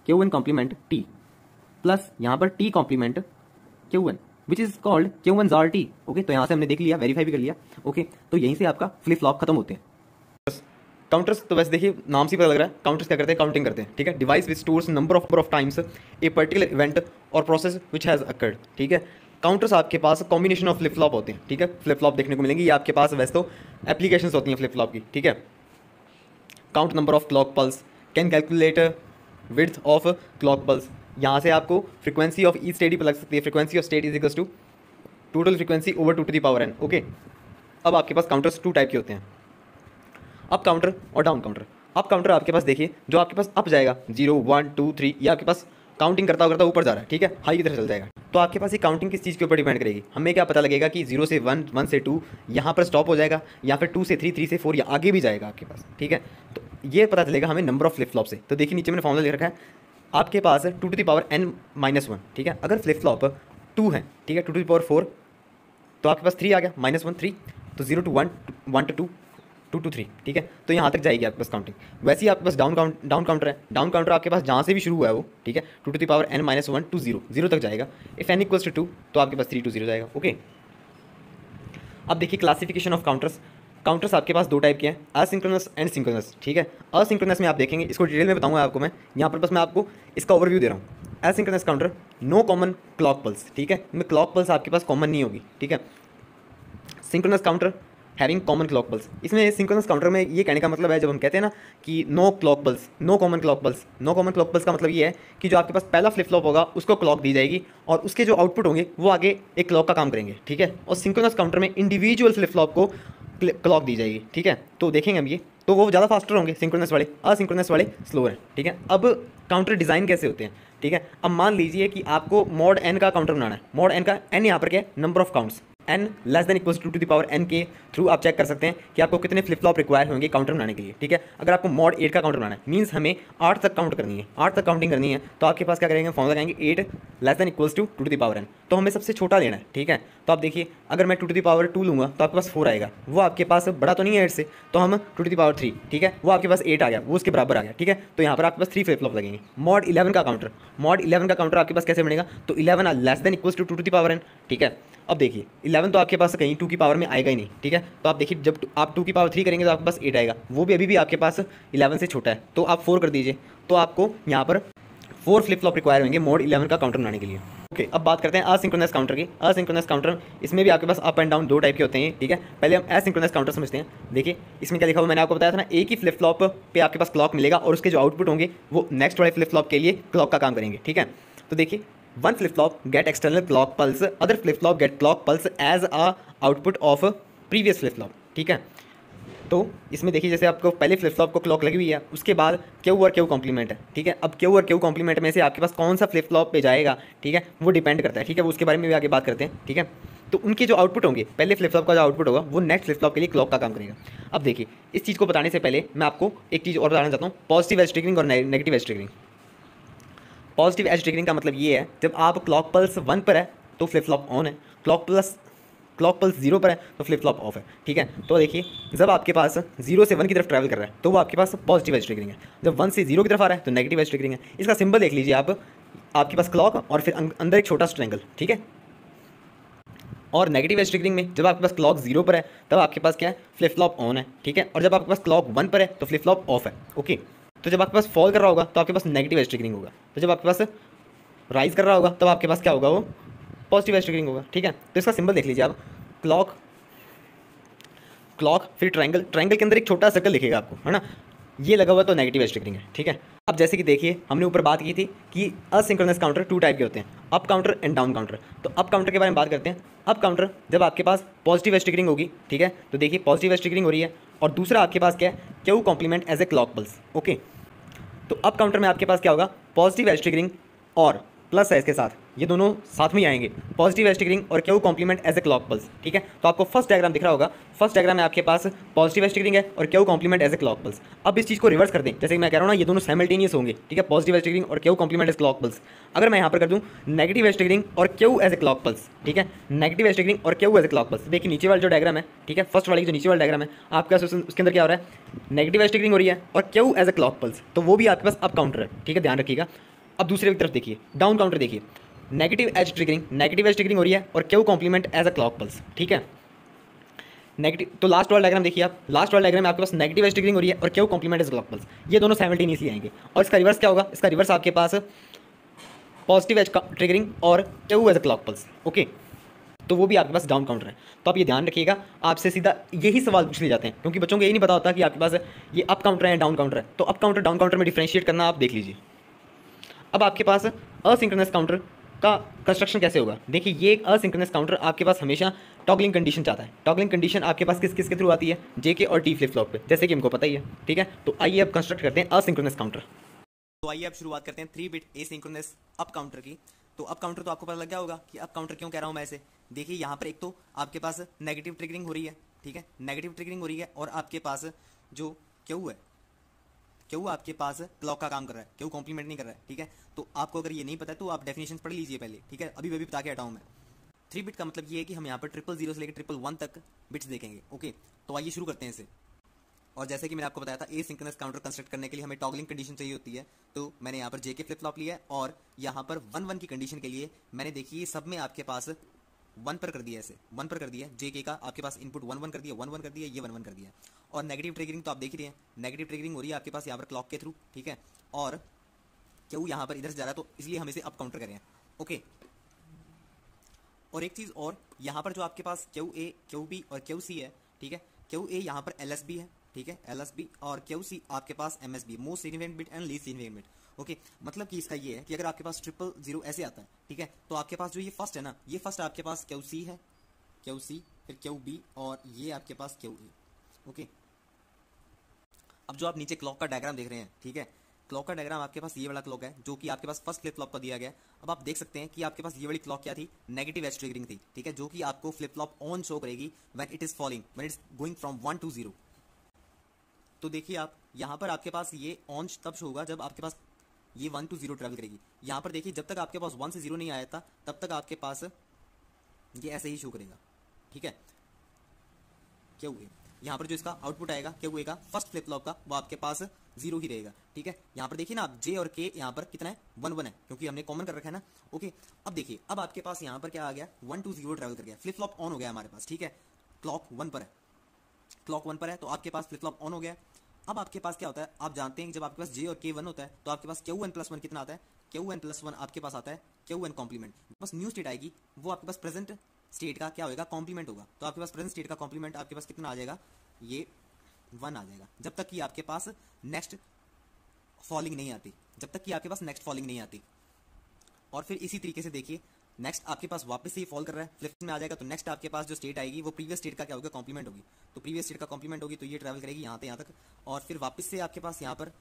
Q1 कॉम्प्लीमेंट T प्लस यहाँ पर T complement Q1 which is called Q1 ZOR T, okay. तो यहाँ से हमने देख लिया, वेरीफाई भी कर लिया, ओके। तो यहीं से आपका फ्लिप फ्लॉप खत्म होते हैं। काउंटर्स तो वैसे देखिए नाम से पता लग रहा है, काउंटर्स क्या करते हैं, काउंटिंग करते हैं, ठीक है। Device which stores number of times a particular event और प्रोसेस विच हैज अकर्ड, ठीक है। काउंटर्स आपके पास कॉम्बिनेशन ऑफ फ्लिप फ्लॉप होते हैं, ठीक है, फ्लिप फ्लॉप देखने को मिलेंगे, ये आपके पास वैसे तो एप्लीकेशंस होती हैं फ्लिप फ्लॉप की, ठीक है। Count number of clock pulse, can calculate width of clock pulse, यहाँ से आपको फ्रीक्वेंसी ऑफ ईच स्टेट ही पता लग सकती है, frequency of state is equals to total frequency over 2 to the power n, okay. अब आपके पास काउंटर्स 2 टाइप के होते हैं, अप काउंटर और डाउन काउंटर। अप काउंटर आपके पास देखिए जो आपके पास अप जाएगा 0 1 2 3, ये आपके पास काउंटिंग करता करता ऊपर जा रहा है, ठीक है, हाई की तरफ चल जाएगा। तो आपके पास ये काउंटिंग किस चीज़ के ऊपर डिपेंड करेगी, हमें क्या पता लगेगा कि 0 से 1 1 से 2 यहाँ पर स्टॉप हो जाएगा, या फिर 2 से 3 3 से 4 या आगे भी जाएगा आपके पास, ठीक है। तो ये पता चलेगा हमें नंबर ऑफ फ्लिप फ्लॉप से। तो देखिए नीचे मैंने फॉर्मूला लिख रखा है, आपके पास 2 to the power n - 1, ठीक है। अगर फ्लिप फ्लॉप 2 है, ठीक है, 2 to the power 4, तो आपके पास 3 आ गया, -1 3, तो 0 to 1 1 to 2 2 to 3, ठीक है। तो यहाँ तक जाएगी आपके पास काउंटिंग। वैसे ही आपके पास डाउन काउंटर है, डाउन काउंटर आपके पास जहाँ से भी शुरू हुआ है वो, ठीक है, 2 to the power n - 1 to 0 0 तक जाएगा। इफ n = 2 तो आपके पास 3 to 0 जाएगा, ओके। अब देखिए क्लासिफिकेशन ऑफ काउंटर्स। काउंटर्स आपके पास 2 टाइप के हैं, असिंक्रोनस एंड सिंक्रोनस, ठीक है। असिंक्रोनस में आप देखेंगे, इसको डिटेल में बताऊंगा आपको मैं, यहाँ पर बस मैं आपको इसका ओवरव्यू दे रहा हूँ। Asynchronous counter, no common clock pulse, ठीक है, इनमें क्लॉक पल्स आपके पास कॉमन नहीं होगी, ठीक है। Synchronous counter having common clock pulse, इसमें सिंक्रोनस काउंटर में ये कहने का मतलब है, जब हम कहते हैं ना कि no clock pulse, no common clock pulse, no common clock pulse का मतलब ये है कि जो आपके पास पहला फ्लिप फ्लॉप होगा उसको क्लॉक दी जाएगी और उसके जो आउटपुट होंगे वो आगे एक क्लॉक का काम करेंगे, ठीक है। और सिंक्रोनस काउंटर में इंडिविजुअल फ्लिप फ्लॉप को क्लॉक दी जाएगी, ठीक है। तो देखेंगे हम ये, तो वो ज़्यादा फास्टर होंगे सिंक्रोनस वाले, असिंक्रोनस वाले स्लोअर हैं, ठीक है। अब काउंटर डिज़ाइन कैसे होते हैं, ठीक है। अब मान लीजिए कि आपको mod n का काउंटर बनाना है, mod n का n यहाँ पर क्या है, number of counts, n less than equals to the power n के थ्रू आप चेक कर सकते हैं कि आपको कितने फ्लिप फ्लॉप रिक्वायर होंगे काउंटर बनाने के लिए, ठीक है। अगर आपको मॉड 8 का काउंटर बनाना है, मीन्स हमें 8 तक काउंट करनी है, 8 तक काउंटिंग करनी है, तो आपके पास क्या करेंगे, फॉर्म लगाएंगे 8 less than equals to to the power n। तो हमें सबसे छोटा लेना है, ठीक है। तो आप देखिए अगर मैं 2 टू द पावर 2 लूँगा तो आपके पास 4 आएगा, वो आपके पास बड़ा तो नहीं है 8 से, तो हम 2 टू द पावर 3, ठीक है, वो आपके पास 8 आ गया, वो उसके बराबर आ गया, ठीक है। तो यहाँ पर आपके पास 3 फ्लिप फ्लॉप लगेंगे। मॉड 11 का काउंटर, मॉड 11 का काउंटर आपके पास कैसे बनेगा, तो 11 less than equals to 2 to the power n, ठीक है। अब देखिए 11 तो आपके पास कहीं 2 की पावर में आएगा ही नहीं, ठीक है। तो आप देखिए जब आप 2 की पावर 3 करेंगे तो आपके पास 8 आएगा, वो भी अभी भी आपके पास 11 से छोटा है, तो आप 4 कर दीजिए। तो आपको यहाँ पर 4 फ्लिप फ्लॉप रिक्वायर होंगे मॉड 11 का काउंटर बनाने के लिए। ओके, अब बात करते हैं असिंक्रोनस काउंटर की। असिंक्रोनस काउंटर, इसमें भी आपके पास अप एंड डाउन 2 टाइप के होते हैं, ठीक है। पहले हम एसिंक्रोनस काउंटर समझते हैं। देखिए इसमें क्या लिखा हुआ, मैंने आपको बताया था ना, एक ही फ्लिप फ्लॉप पे आपके पास क्लॉक मिलेगा और उसके जो आउटपुट होंगे वो नेक्स्ट वाले फ्लिप फ्लॉप के लिए क्लॉक का काम करेंगे, ठीक है। तो देखिए one flip flop get external clock pulse, other flip flop get clock pulse as a output of previous flip flop, ठीक है। तो इसमें देखिए जैसे आपको पहले फ्लिप फ्लॉप को क्लॉक लगी हुई है, उसके बाद क्यू और क्यू कॉम्प्लीमेंट है, ठीक है। अब क्यू और क्यू कॉम्प्लीमेंट में से आपके पास कौन सा फ्लिप फ्लॉप पे जाएगा, ठीक है, वो डिपेंड करता है, ठीक है। वो उसके बारे में भी आगे बात करते हैं, ठीक है। तो उनके जो आउटपुट होंगे, पहले फ्लिप फ्लॉप का जो आउटपुट होगा वो नेक्स्ट फ्लिप फ्लॉप के लिए क्लॉक का काम करेगा। अब देखिए इस चीज़ को बताने से पहले मैं आपको एक चीज़ और बताना चाहता हूँ, पॉजिटिव एज ट्रिगरिंग और negative edge triggering. Positive edge triggering का मतलब ये है, जब आप क्लॉक पल्स 1 पर है तो फ्लिप फ्लॉप ऑन है, क्लॉक पल्स 0 पर है तो फ्लिप फ्लॉप ऑफ है, ठीक है। तो देखिए जब आपके पास 0 से 1 की तरफ ट्रैवल कर रहा है तो वो आपके पास पॉजिटिव एज ट्रिगरिंग है, जब 1 से 0 की तरफ आ रहा है तो नेगेटिव एज ट्रिगरिंग है। इसका सिंबल देख लीजिए आप, आपके पास क्लॉक और फिर अंदर एक छोटा ट्रायंगल, ठीक है। और नेगेटिव एज ट्रिगरिंग में जब आपके पास क्लॉक 0 पर है तब आपके पास क्या है, फ्लिप फ्लॉप ऑन है, ठीक है। और जब आपके पास क्लॉक 1 पर है तो फ्लिप फ्लॉप ऑफ है, ओके। तो जब आपके पास फॉल कर रहा होगा तो आपके पास नेगेटिव एज ट्रिगरिंग होगा, तो जब आपके पास राइज कर रहा होगा तब आपके पास क्या होगा, वो पॉजिटिव एज ट्रिगरिंग होगा, ठीक है। तो इसका सिंबल देख लीजिए आप, क्लॉक फिर ट्रायंगल, ट्रायंगल के अंदर एक छोटा सर्कल दिखेगा आपको, है ना, ये लगा हुआ तो नेगेटिव एज ट्रिगरिंग है, ठीक है। अब जैसे कि देखिए हमने ऊपर बात की थी कि असिंक्रोनस काउंटर 2 टाइप के होते हैं, up counter and down counter. तो अप काउंटर के बारे में बात करते हैं। अप काउंटर जब आपके पास पॉजिटिव एज ट्रिगरिंग होगी, ठीक है, तो देखिए पॉजिटिव एज ट्रिगरिंग हो रही है, और दूसरा आपके पास क्या है, Q complement as a clock pulse, okay. तो अप काउंटर में आपके पास क्या होगा, पॉजिटिव एज ट्रिगरिंग और प्लस है इसके साथ, ये दोनों साथ में ही आएंगे, पॉजिटिव एज ट्रिगरिंग और Q complement as a clock pulse, ठीक है। तो आपको फर्स्ट डायग्राम दिख रहा होगा, फर्स्ट डायग्राम में आपके पास पॉजिटिव एज ट्रिगरिंग है और Q complement as a clock pulse. अब इस चीज़ को रिवर्स कर दें, जैसे कि मैं कह रहा हूँ ना, ये दोनों साइमल्टेनियस होंगे, ठीक है, पॉजिटिव एज ट्रिगरिंग और Q complement edge clock pulse. अगर मैं यहाँ पर कर दूँ नेगेटिव एज ट्रिगरिंग और Q edge a clock pulse, ठीक है, नेगेटिव एज ट्रिगरिंग और Q edge a clock pulse. देखिए नीचे वाला जो डायग्राम है, ठीक है, फर्स्ट वाली जो नीचे वाला डायग्राम है आपके पास, उसके अंदर क्या हो रहा है, नेगेटिव एज ट्रिगरिंग हो रही है और Q edge a clock pulse, तो वो भी आपके पास अप काउंटर है, ठीक है, ध्यान रखिएगा। अब दूसरे की तरफ देखिए, डाउन काउंटर देखिए, नेगेटिव एज ट्रिगरिंग हो रही है और Q complement edge a clock pulse, ठीक है। नेगेटिव, तो लास्ट वाला डायग्राम देखिए आप, लास्ट वाला डायग्राम में आपके पास नेगेटिव एज ट्रिगरिंग हो रही है और Q complement edge clock pulse, ये दोनों साइमल्टेनियसली आएंगे। और इसका रिवर्स क्या होगा, इसका रिवर्स आपके पास पॉजिटिव एज ट्रिगरिंग और Q edge a clock pulse, okay. तो वो भी आपके पास डाउन काउंटर है। तो आप ये ध्यान रखिएगा, आपसे सीधा यही सवाल पूछ लिए जाते हैं, क्योंकि बच्चों को यही नहीं पता होता कि आपके पास ये अप काउंटर है या डाउन काउंटर है। तो अप काउंटर डाउन काउंटर में डिफरेंशिएट करना आप देख लीजिए। अब आपके पास असिंक्रोनस काउंटर का कंस्ट्रक्शन कैसे होगा, देखिए ये एक असिंक्रोनस काउंटर आपके पास हमेशा टॉगलिंग कंडीशन चाहता है। टॉगलिंग कंडीशन आपके पास किस किस के थ्रू आती है, जेके और टी फ्लिप फ्लॉप पे, जैसे कि हमको पता ही है, ठीक है। तो आइए अब कंस्ट्रक्ट करते हैं असिंक्रोनस काउंटर। तो आइए अब शुरुआत करते हैं 3 बिट एसिंक्रोनस अप काउंटर की। तो अप काउंटर तो आपको पता लग गया होगा कि अप काउंटर क्यों कह रहा हूँ मैं ऐसे। देखिए यहाँ पर एक तो आपके पास नेगेटिव ट्रिगरिंग हो रही है, ठीक है, नेगेटिव ट्रिगरिंग हो रही है, और आपके पास जो क्यू है, क्यू आपके पास क्लॉक का काम कर रहा है, क्यू कॉम्प्लीमेंट नहीं कर रहा है, ठीक है। तो आपको अगर ये नहीं पता है तो आप डेफिनेशन पढ़ लीजिए पहले, ठीक है, अभी बता के हटाऊँ मैं। 3 बिट का मतलब ये है कि हम यहाँ पर 000 से लेकर 111 तक बिट्स देखेंगे, ओके। तो आइए शुरू करते हैं इसे। और जैसे कि मैंने आपको बताया था, एसिंक्रोनस काउंटर कंस्ट्रक्ट करने के लिए हमें टॉगलिंग कंडीशन चाहिए होती है। तो मैंने यहाँ पर जेके फ्लिप फ्लॉप लिया है, और यहाँ पर 1-1 की कंडीशन के लिए मैंने देखिए सब में आपके पास 1 पर कर दिया, ऐसे 1 पर कर दिया, जेके का आपके पास इनपुट 1-1 कर दिया, 1-1 कर दिया, ये 1-1 कर दिया। और नेगेटिव ट्रिगरिंग तो आप देख ही रहे हैं, नेगेटिव ट्रिगरिंग हो रही है आपके पास यहाँ पर क्लॉक के थ्रू, ठीक है। और क्यू यहाँ पर इधर से जा रहा है, तो इसलिए हम इसे अप काउंटर करें, ओके। और एक चीज़ और, यहाँ पर जो आपके पास क्यू ए, क्यू बी और क्यू सी है, ठीक है, क्यू ए यहाँ पर एल एस बी है, ठीक है, एल एस बी, और क्यू सी आपके पास M S B, most significant bit and least significant bit, okay. मतलब कि इसका ये है कि अगर आपके पास 000 ऐसे आता है, ठीक है, तो आपके पास जो ये फर्स्ट है ना, ये फर्स्ट आपके पास क्यू सी है, क्यू सी, फिर क्यू बी, और ये आपके पास क्यू ए, ओके। अब जो आप नीचे क्लॉक का डायग्राम देख रहे हैं, ठीक है, क्लॉक का डायग्राम आपके पास ये वाला क्लॉक है जो कि आपके पास फर्स्ट फ्लिप फ्लॉप का दिया गया है। अब आप देख सकते हैं कि आपके पास ये वाली क्लॉक क्या थी, नेगेटिव एज ट्रिगरिंग थी, ठीक है, जो कि आपको फ्लिप फ्लॉप ऑन शो करेगी when it is falling, when it's going from 1 to 0। तो देखिए आप यहाँ पर आपके पास ये ऑन तब शो होगा जब आपके पास ये 1 to 0 ट्रेवल करेगी। यहाँ पर देखिए जब तक आपके पास 1 से 0 नहीं आया था तब तक आपके पास ये ऐसे ही शो करेगा, ठीक है। क्या हुए यहाँ पर जो इसका आउटपुट आएगा क्या हुएगा, फर्स्ट फ्लिप फ्लॉप का, वो आपके पास 0 ही रहेगा, ठीक है। यहाँ पर देखिए ना आप जे और के यहाँ पर कितना है 1 1 है, क्योंकि हमने कॉमन कर रखा है ना। ओके, अब देखिए अब आपके पास यहाँ पर क्या आ गया, 1 to 0 ट्रेवल कर गया, फ्लिप फ्लॉप ऑन हो गया हमारे पास, ठीक है। क्लॉक 1 पर है, क्लॉक 1 पर है तो आपके पास फ्लिप फ्लॉप ऑन हो गया। अब आपके पास क्या होता है, आप जानते हैं कि जब आपके पास जे और के 1 होता है तो आपके पास Qn+1 कितना आता है, Qn+1 आपके पास आता है Qn कॉम्प्लीमेंट। बस न्यू स्टेट आएगी वो आपके पास प्रेजेंट स्टेट का क्या होगा, कॉम्प्लीमेंट होगा। तो आपके पास प्रेजेंट स्टेट का कॉम्प्लीमेंट आपके पास कितना आ जाएगा, ये 1 आ जाएगा, जब तक कि आपके पास नेक्स्ट फॉलिंग नहीं आती, जब तक कि आपके पास नेक्स्ट फॉलिंग नहीं आती। और फिर इसी तरीके से देखिए नेक्स्ट आपके पास वापस से ही फॉल कर रहा है, फ्लिप में आ जाएगा, तो नेक्स्ट आपके पास जो स्टेट आएगी वो प्रीवियस स्टेट का क्या होगा, कॉम्प्लीमेंट होगी। तो प्रीवियस स्टेट का कॉम्प्लीमेंट होगी तो ये ट्रैवल करेगी यहाँ से यहाँ तक, और फिर वापस से आपके पास यहाँ पर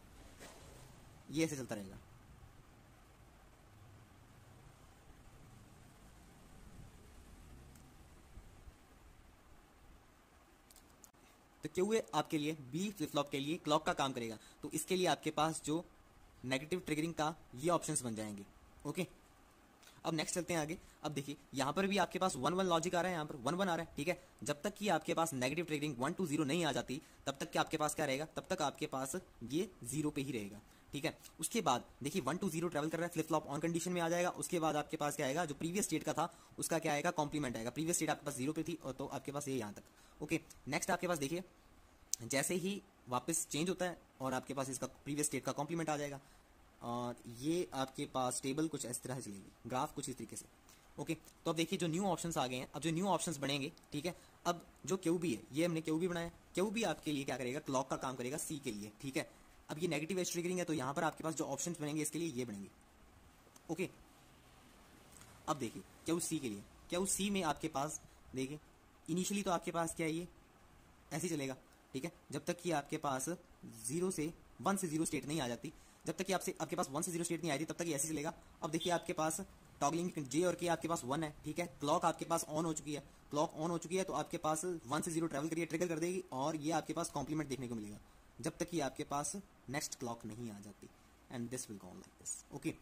ये ऐसे चलता रहेगा। तो क्यों है आपके लिए बी फ्लिप फ्लॉप के लिए क्लॉक का काम करेगा, तो इसके लिए आपके पास जो नेगेटिव ट्रिगरिंग का ये ऑप्शंस बन जाएंगे। ओके, अब नेक्स्ट चलते हैं आगे। अब देखिए यहाँ पर भी आपके पास 1 1 लॉजिक आ रहा है, यहाँ पर 1 1 आ रहा है, ठीक है। जब तक कि आपके पास नेगेटिव ट्रिगरिंग 1 to 0 नहीं आ जाती तब तक कि आपके पास क्या रहेगा, तब तक आपके पास ये 0 पे ही रहेगा, ठीक है। उसके बाद देखिए 1 to 0 ट्रैवल कर रहा है, फ्लिप फ्लॉप ऑन कंडीशन में आ जाएगा। उसके बाद आपके पास क्या आएगा, जो प्रीवियस स्टेट का था उसका क्या आएगा, कॉम्प्लीमेंट आएगा। प्रीवियस स्टेट आपके पास 0 पे थी और तो आपके पास ये यहाँ तक। ओके, नेक्स्ट आपके पास देखिए जैसे ही वापस चेंज होता है और आपके पास इसका प्रीवियस स्टेट का कॉम्प्लीमेंट आ जाएगा, और ये आपके पास टेबल कुछ इस तरह से चलेगी, ग्राफ कुछ इस तरीके से। ओके, तो अब देखिए जो न्यू ऑप्शंस आ गए हैं, अब जो न्यू ऑप्शंस बनेंगे, ठीक है। अब जो क्यूबी है ये हमने क्यूबी बनाया, क्यूबी आपके लिए क्या करेगा, क्लॉक का काम करेगा सी के लिए, ठीक है। अब ये नेगेटिव एज ट्रिगरिंग है तो यहाँ पर आपके पास जो ऑप्शंस बनेंगे इसके लिए ये बनेंगे। ओके, अब देखिए क्यू सी के लिए, क्यू सी में आपके पास देखिए इनिशियली तो आपके पास क्या है, ये ऐसे ही चलेगा, ठीक है। जब तक कि आपके पास 0 से 1 से 0 स्टेट नहीं आ जाती, जब तक कि आपके पास 1 से 0 स्टेट नहीं आई थी तब तक ये ऐसे चलेगा। अब देखिए आपके पास टॉगलिंग जे और के आपके पास 1 है, ठीक है। क्लॉक आपके पास ऑन हो चुकी है, क्लॉक ऑन हो चुकी है तो आपके पास 1 से 0 ट्रैवल करिए, ट्रिगर कर देगी और ये आपके पास कॉम्प्लीमेंट देखने को मिलेगा जब तक कि आपके पास नेक्स्ट क्लॉक नहीं आ जाती, and this will go on like this. Okay,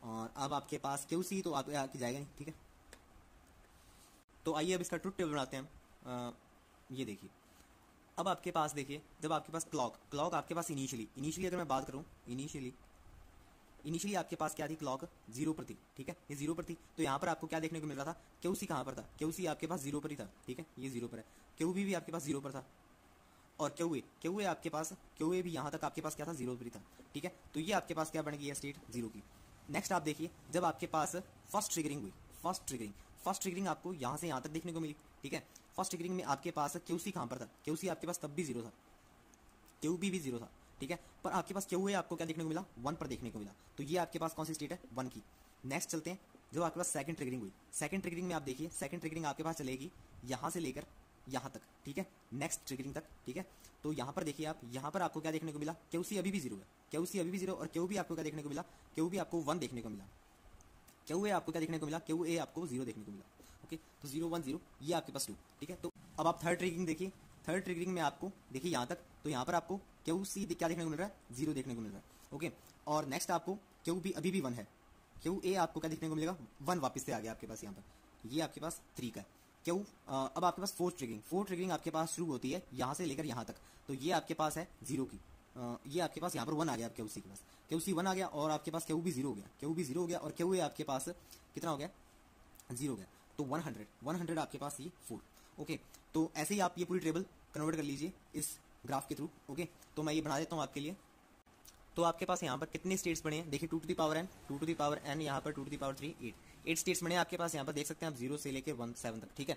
और अब आपके पास क्यू सी तो आप आके जाएगा नहीं, ठीक है। तो आइए अब इसका ट्रुथ टेबल बनाते हैं। ये देखिए अब आपके पास देखिए जब आपके पास क्लॉक आपके पास इनिशियली अगर मैं बात करूं, इनिशियली आपके पास क्या थी, क्लॉक 0 पर थी, ठीक है। ये 0 पर थी तो यहाँ पर आपको क्या देखने को मिल रहा था, क्यूसी कहाँ पर था, क्यूसी आपके पास 0 पर ही था, ठीक है। ये 0 पर है, क्यूबी भी आपके पास 0 पर था, और क्यूए आपके पास क्यूए भी यहाँ तक आपके पास क्या था, 0 पर ही था, ठीक है। तो ये आपके पास क्या बन गई है, स्टेट 0 की। नेक्स्ट आप देखिए जब आपके पास फर्स्ट ट्रिगरिंग हुई, फर्स्ट ट्रिगरिंग आपको यहाँ से यहाँ तक देखने को मिली, ठीक है। फर्स्ट ट्रिगरिंग में आपके पास क्यूसी कहाँ पर था, क्यूसी आपके पास तब भी 0 था, क्यूबी भी 0 था, ठीक है। पर आपके पास क्यू है आपको क्या देखने को मिला, 1 पर देखने को मिला। तो ये आपके पास कौन सी स्टेट है, 1 की। नेक्स्ट चलते हैं जब आपके पास सेकंड ट्रिगरिंग हुई, सेकंड ट्रिगरिंग में आप देखिए सेकंड ट्रिगरिंग आपके पास चलेगी यहाँ से लेकर यहाँ तक, ठीक है, नेक्स्ट ट्रिगरिंग तक, ठीक है। तो यहाँ पर देखिए आप, यहाँ पर आपको क्या देखने को मिला, क्यूसी अभी भी 0 है, क्यूसी अभी भी 0, और क्यू भी आपको क्या देखने को मिला, क्यू भी आपको 1 देखने को मिला, क्यू ए आपको क्या देखने को मिला, क्यू ए आपको 0 देखने को मिला। ओके, तो 0 1 0 ये आपके पास 2, ठीक है। तो अब आप थर्ड ट्रिगरिंग देखिए, थर्ड ट्रिगरिंग में आपको देखिए यहाँ तक, तो यहाँ पर आपको क्यू सी क्या देखने को मिल रहा है, 0 देखने को मिल रहा है। ओके, और नेक्स्ट आपको क्यू बी अभी भी 1 है, क्यू ए आपको क्या देखने को मिलेगा, 1 वापस से आ गया आपके पास यहाँ पर, ये आपके पास 3 का है। क्यू अब आपके पास फोर्थ ट्रिगरिंग आपके पास शुरू होती है यहाँ से लेकर यहाँ तक, तो ये आपके पास है 0 की। ये आपके पास यहाँ पर 1 आ गया, क्यू सी के पास क्यू सी 1 आ गया, और आपके पास क्यू भी 0 हो गया, क्यू भी 0 हो गया, और क्यू ए आपके पास कितना हो गया, 0 हो गया। तो 100 आपके पास ये 4। ओके, तो ऐसे ही आप ये पूरी टेबल कन्वर्ट कर लीजिए इस ग्राफ के थ्रू। ओके, तो मैं ये बना देता हूँ आपके लिए। तो आपके पास यहाँ पर कितने स्टेट्स बने हैं, देखिए 2 to the power n, 2 to the power n, यहाँ पर 2 to the power 3 8 स्टेट्स बने आपके पास। यहाँ पर देख सकते हैं आप 0 से लेकर 1 7 तक, ठीक है।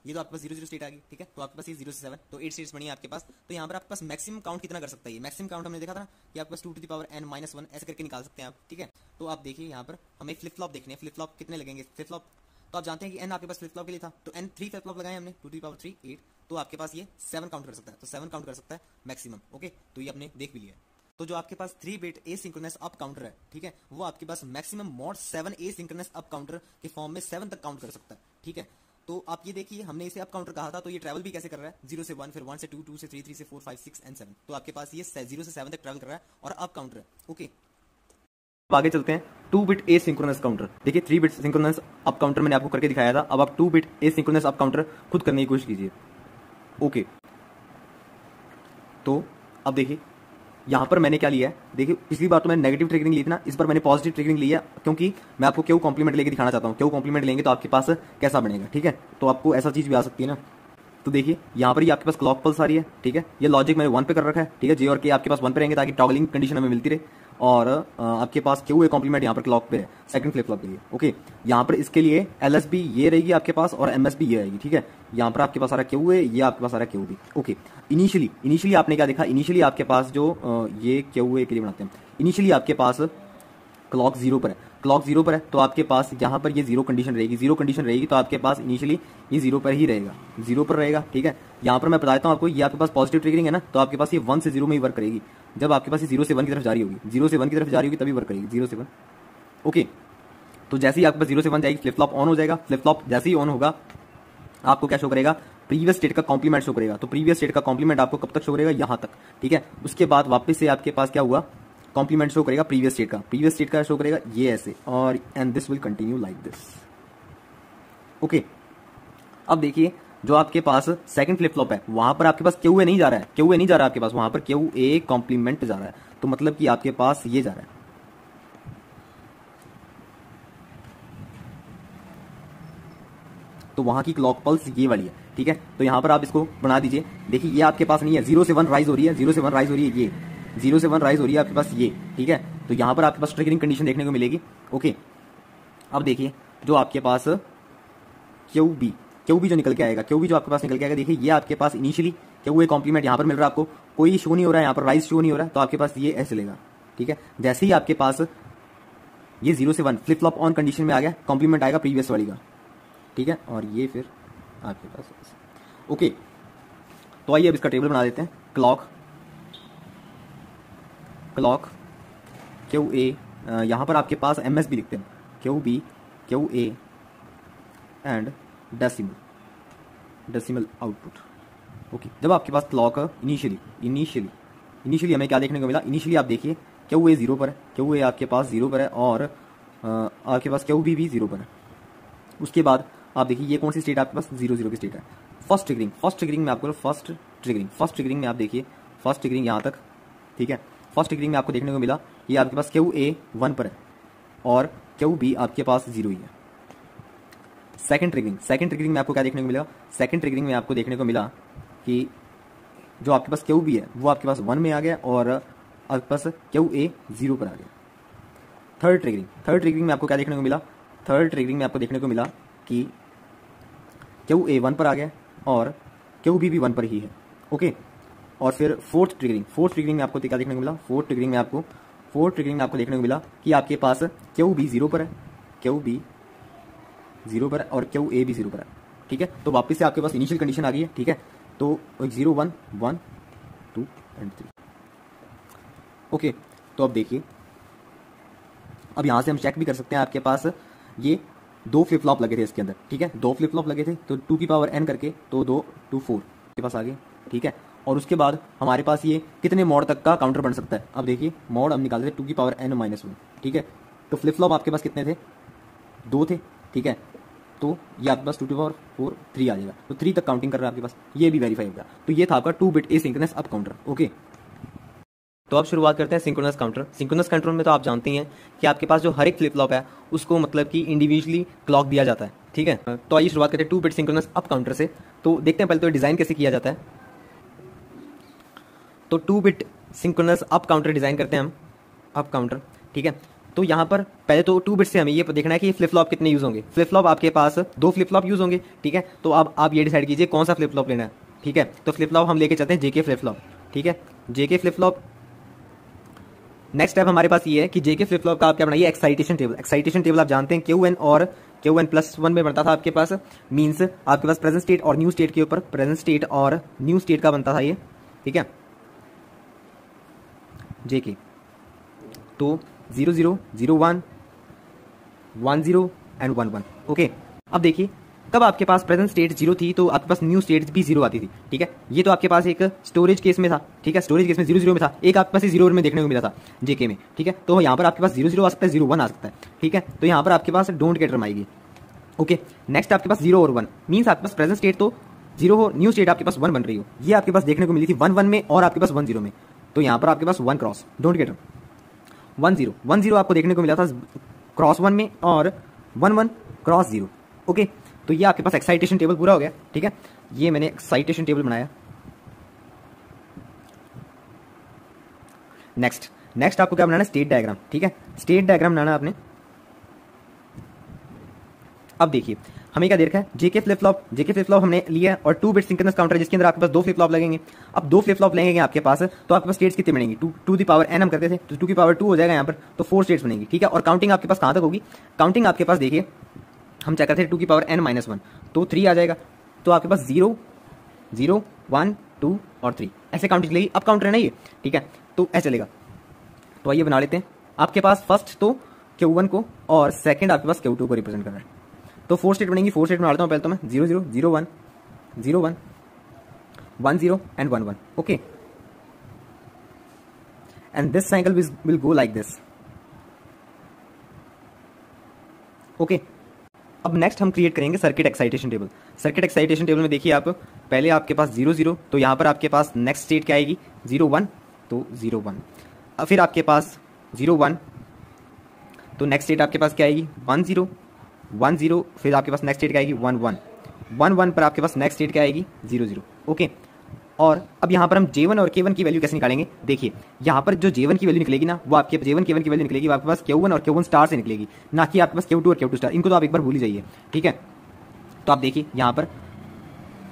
ये तो आपके पास 0 0 स्टेट आ गई, ठीक है। तो आपके पास ये 0 से 7, तो 8 स्टेट्स बनी है आपके पास। तो यहाँ पर आपके पास मैक्सिमम काउंट कितना कर सकता है, मैक्सिमम काउंट हमने देखा था ना कि आपके पास 2 to the power n -1 ऐसे करके निकाल सकते हैं आप, ठीक है। तो आप देखिए यहाँ पर हमें फ्लिप फ्लॉप देखने हैं, फ्लिप फ्लॉप कितने लगेंगे, फ्लिप फ्लॉप तो आप जानते हैं कि n आपके पास फ्लिप फ्लॉप के लिए था, तो n 3 फ्लिप फ्लॉप लगाए हमने, 2 to the power 3 8, तो आपके पास ये 7 काउंट कर सकता है, तो 7 काउंट कर सकता है मैक्सिमम। ओके, तो ये आपने देख भी लिया। तो जो आपके पास 3 बिट एसिंक्रोनस अप काउंटर है, ठीक है, वो आपके पास maximum mod 7 asynchronous up counter के फॉर्म में 7 तक काउंट कर सकता है, ठीक है। तो आप ये देखिए, हमने इसे अप काउंटर कहा था, तो ये ट्रैवल भी कैसे कर रहा है, 0 से 1, फिर 1 से 2, 2 से 3, 3 से 4, 5, 6 एंड 7। तो आपके पास ये 0 से 7 तक ट्रैवल कर रहा है और अप काउंटर है, ओके। आगे चलते हैं 2 बिट एसिंक्रोनस काउंटर। देखिए 3 बिट सिंक्रोनस अप काउंटर मैंने आपको करके दिखाया था, अब आप 2 बिट एसिंक्रोनस अप काउंटर खुद करने की कोशिश कीजिए, ओके। तो अब देखिए यहां पर मैंने क्या लिया है, देखिए पिछली बार तो मैंने नेगेटिव ट्रिगरिंग ली थी ना, इस बार मैंने पॉजिटिव ट्रिगरिंग ली है, क्योंकि मैं आपको क्यों कॉम्प्लीमेंट लेके दिखाना चाहता हूं। क्यों कॉम्प्लीमेंट लेंगे तो आपके पास कैसा बनेगा, ठीक है। तो आपको ऐसा चीज भी आ सकती है ना। तो देखिए यहाँ पर ये आपके पास क्लॉक पल्स आ रही है, ठीक है। ये लॉजिक मैंने 1 पे कर रखा है, ठीक है। जे और के आपके पास 1 पे रहेंगे ताकि टॉगलिंग कंडीशन हमें मिलती रहे, और आपके पास क्यू ए कॉम्प्लीमेंट यहाँ पर क्लॉक पे है सेकंड फ्लिप फ्लॉप के लिए, ओके। यहाँ पर इसके लिए एलएसबी ये रहेगी आपके पास और एमएसबी ये रहेगी, ठीक है। यहाँ पर आपके पास आ रहा क्यू ए, ये आपके पास आ रहा क्यू बी, ओके। इनिशियली आपने क्या देखा, इनिशियली आपके पास जो ये क्यू ए के लिए बनाते हैं, इनिशियली आपके पास क्लॉक 0 पर है, क्लॉक 0 पर है, तो आपके पास यहाँ पर ये 0 कंडीशन रहेगी, 0 कंडीशन रहेगी, तो आपके पास इनिशियली ये 0 पर ही रहेगा, 0 पर रहेगा, ठीक है। यहाँ पर मैं बताता हूँ आपको, ये आपके पास पॉजिटिव ट्रिगरिंग है ना, तो आपके पास ये 1 से 0 में ही वर्क करेगी। जब आपके पास ये 0 से 1 की तरफ जा रही होगी, 0 से 1 की तरफ जा रही होगी तभी वर्क करेगी, 0 से 1, ओके। तो जैसे ही आपके पास 0 से 1 जाएगी, फ्लिप फ्लॉप ऑन हो जाएगा। फ्लिप फ्लॉप जैसे ही ऑन होगा, आपको क्या शो करेगा, प्रीवियस स्टेट का कॉम्प्लीमेंट शो करेगा। तो प्रीवियस स्टेट का कॉम्प्लीमेंट आपको कब तक शो करेगा, यहाँ तक, ठीक है। उसके बाद वापस से आपके पास क्या हुआ, कॉम्प्लीमेंट शो करेगा प्रीवियस स्टेट का शो करेगा ये ऐसे, और and this will continue like this, okay. अब देखिए जो आपके पास सेकंड फ्लिप फ्लॉप है, वहां पर आपके पास क्यू ए नहीं जा रहा है, क्यू ए नहीं जा रहा है आपके पास, वहां पर क्यू ए कॉम्प्लीमेंट जा रहा है। तो मतलब कि आपके पास ये जा रहा है, तो वहां की क्लॉक पल्स ये वाली है, ठीक है। तो यहां पर आप इसको बना दीजिए। देखिए ये आपके पास नहीं है, 0 से 1 राइज हो रही है, 0 से 1 राइज हो रही है, ये 0 से 1 राइज हो रही है आपके पास ये, ठीक है। तो यहां पर आपके पास ट्रिगरिंग कंडीशन देखने को मिलेगी, ओके। अब देखिए जो आपके पास क्यू बी जो निकल के आएगा, क्यू बी जो आपके पास निकल के आएगा, देखिए ये आपके पास इनिशियली क्यू ए कॉम्प्लीमेंट यहाँ पर मिल रहा है आपको, कोई शो नहीं हो रहा है यहाँ पर, राइज शो नहीं हो रहा है, तो आपके पास ये ऐसे चलेगा, ठीक है। जैसे ही आपके पास ये 0 से 1 फ्लिप फ्लॉप ऑन कंडीशन में आ गया, कॉम्प्लीमेंट आएगा प्रीवियस वाली का, ठीक है। और ये फिर आपके पास, ओके। तो आइए अब इसका टेबल बना देते हैं। क्लॉक क्यू ए, यहाँ पर आपके पास एमएसबी लिखते हैं, Q B Q A and decimal output, okay. जब आपके पास क्लॉक इनिशियली हमें क्या देखने को मिला, इनिशियली आप देखिए क्यू ए 0 पर है, क्यू ए आपके पास 0 पर है, और आपके पास क्यू बी भी 0 पर है। उसके बाद आप देखिए ये कौन सी स्टेट आपके पास 0 की स्टेट है। फर्स्ट ट्रिगरिंग में आपको फर्स्ट ट्रिगरिंग में आप देखिए, फर्स्ट ट्रिगरिंग यहाँ तक, ठीक है। फर्स्ट ट्रिगरिंग में आपको देखने को मिला ये आपके पास क्यू ए 1 पर है और क्यू बी आपके पास 0 ही है। सेकंड ट्रिगरिंग में आपको क्या देखने को मिला, सेकंड ट्रिगरिंग में आपको देखने को मिला कि जो आपके पास क्यू बी है वो आपके पास 1 में आ गया और आपके पास क्यू ए 0 पर आ गया। थर्ड ट्रिगरिंग में आपको क्या देखने को मिला, थर्ड ट्रिगरिंग में आपको देखने को मिला कि क्यू ए 1 पर आ गया और क्यू बी भी 1 पर ही है, ओके। और फिर फोर्थ ट्रिगरिंग में आपको क्या देखने को मिला, फोर्थ ट्रिगरिंग में आपको देखने को मिला कि आपके पास क्यू बी 0 पर है, क्यू बी 0 पर है और क्यू ए भी 0 पर है, ठीक है। तो वापस से आपके पास इनिशियल कंडीशन आ गई है, ठीक है। तो 0 1 1 2 एंड 3, ओके। तो अब देखिए, अब यहां से हम चेक भी कर सकते हैं, आपके पास ये 2 फ्लिप फ्लॉप लगे थे इसके अंदर, ठीक है। 2 फ्लिप फ्लॉप लगे थे, तो 2 की पावर n करके तो 2 2 4 के पास आ गए, ठीक है। और उसके बाद हमारे पास ये कितने मोड तक का काउंटर बन सकता है, अब देखिए मोड हम निकालते थे 2 की पावर n -1, ठीक है। तो फ्लिप फ्लॉप आपके पास कितने थे, 2 थे, ठीक है। तो ये आपके पास 2 की पावर 4 3 आ जाएगा, तो 3 तक काउंटिंग कर रहा है आपके पास, ये भी वेरीफाई होगा। तो ये था आपका 2 bit asynchronous up counter, okay. तो अब शुरुआत करते हैं सिंक्रोनस काउंटर। सिंक्रोनस काउंटर में तो आप जानते हैं कि आपके पास जो हर एक फ्लिप फ्लॉप है उसको मतलब कि इंडिविजुअली क्लॉक दिया जाता है, ठीक है। तो आइए शुरुआत करते हैं 2 बिट सिंक्रोनस अप काउंटर से। तो देखते हैं पहले तो डिज़ाइन कैसे किया जाता है। तो 2 bit synchronous up counter design करते हैं हम, अप काउंटर, ठीक है। तो यहाँ पर पहले तो 2 बिट से हमें ये देखना है कि फ्लिप फ्लॉप कितने यूज़ होंगे। फ्लिप फ्लॉप आपके पास 2 फ्लिप फ्लॉप यूज़ होंगे, ठीक है। तो अब आप ये डिसाइड कीजिए कौन सा फ्लिप फ्लॉप लेना है, ठीक है। तो फ्लिप फ्लॉप हम लेके चलते हैं जेके फ्लिप फ्लॉप, ठीक है, JK flip flop. Next step हमारे पास ये है कि जेके फ्लिप फ्लॉप का आप क्या बनाइए, एक्साइटेशन टेबल। एक्साइटेशन टेबल आप जानते हैं क्यू और Qn+1 में बनता था आपके पास, मीन्स आपके पास प्रेजेंट स्टेट और न्यू स्टेट के ऊपर प्रेजेंट स्टेट और न्यू स्टेट का बनता था ये, ठीक है। JK, तो 0 0 0 1 1 0 एंड 1 1। ओके, अब देखिए तब आपके पास प्रेजेंट स्टेट 0 थी तो आपके पास न्यू स्टेट भी 0 आती थी। ठीक है, ये तो आपके पास एक स्टोरेज केस में था। ठीक है, स्टोरेज केस में 0 0 में था, एक आपके पास 0 में देखने को मिला था JK में। ठीक है, तो यहाँ पर आपके पास 0 0 आ सकता है, 0 1 आ सकता है। ठीक है, तो यहाँ पर आपके पास डोंट केयर टर्म आएगी। ओके, नेक्स्ट आपके पास 0 और 1 मीन्स आपके पास प्रेजेंट स्टेट तो 0 हो, न्यू स्टेट आपके पास 1 बन रही हो। ये आपके पास देखने को मिली थी 1 1 में और आपके पास 1 0 में। तो यहाँ पर आपके पास 1 क्रॉस डोंट केयर टर्म 1 0 1 0 आपको देखने को मिला था क्रॉस 1 में और 1 1 क्रॉस 0। ओके, तो ये आपके पास एक्साइटेशन टेबल पूरा हो गया। ठीक है, ये मैंने एक्साइटेशन टेबल बनाया। नेक्स्ट आपको क्या बनाना है, स्टेट डायग्राम। ठीक है, स्टेट डायग्राम बनाना आपने। अब देखिए हमें क्या दे रखा है, JK फ्लिप फ्लॉप हमने लिया और 2 बिट सिंक्रोनस काउंटर जिसके अंदर आपके पास 2 फ्लिप फ्लॉप लगेंगे। अब 2 फ्लिप फ्लॉप लगेंगे आपके पास तो आपके पास स्टेट्स कितने बनेंगी, 2 द पावर n हम करते थे तो 2 की पावर 2 हो जाएगा यहाँ पर, तो 4 स्टेट्स बनेंगी। ठीक है, और काउंटिंग आपके पास कहाँ तक होगी, काउंटिंग आपके पास देखिए हम चेक करते हैं 2 की पावर n माइनस 1 तो 3 आ जाएगा। तो आपके पास 0 0 1 2 और 3 ऐसे काउंटिंग चलेगी। अब काउंटर है ना ये, ठीक है, तो ऐसे चलेगा। तो आइए बना लेते हैं। आपके पास फर्स्ट तो Q1 को और सेकंड आपके पास Q2 को रिप्रेजेंट कर रहा है। तो 4 स्टेट बनेंगी, 4 स्टेट बना लेता हूँ पहले तो मैं 0 0 0 1 0 1 1 0 and 1 1। Okay, and this cycle will go like this. Okay, अब नेक्स्ट हम क्रिएट करेंगे circuit excitation table. Circuit excitation table में देखिए आप पहले आपके पास 0 0 तो यहाँ पर आपके पास नेक्स्ट स्टेट क्या आएगी 0 1 तो 0 1, अब फिर आपके पास 0 1 तो नेक्स्ट स्टेट आपके पास क्या आएगी 1 0 1 0, फिर आपके पास नेक्स्ट स्टेट क्या आएगी 1 1 1 1 पर आपके पास नेक्स्ट स्टेट क्या आएगी 0 0। ओके, और अब यहाँ पर हम J1 और K1 की वैल्यू कैसे निकालेंगे, देखिए यहाँ पर जो J1 की वैल्यू निकलेगी ना वो आपके J1 K1 की वैल्यू निकलेगी, वो आपके पास Q1 और Q1 स्टार से निकलेगी, ना कि आपके पास Q2 और Q2 स्टार। इनको तो आप एक बार भूल ही जाइए। ठीक है, तो आप देखिए यहाँ पर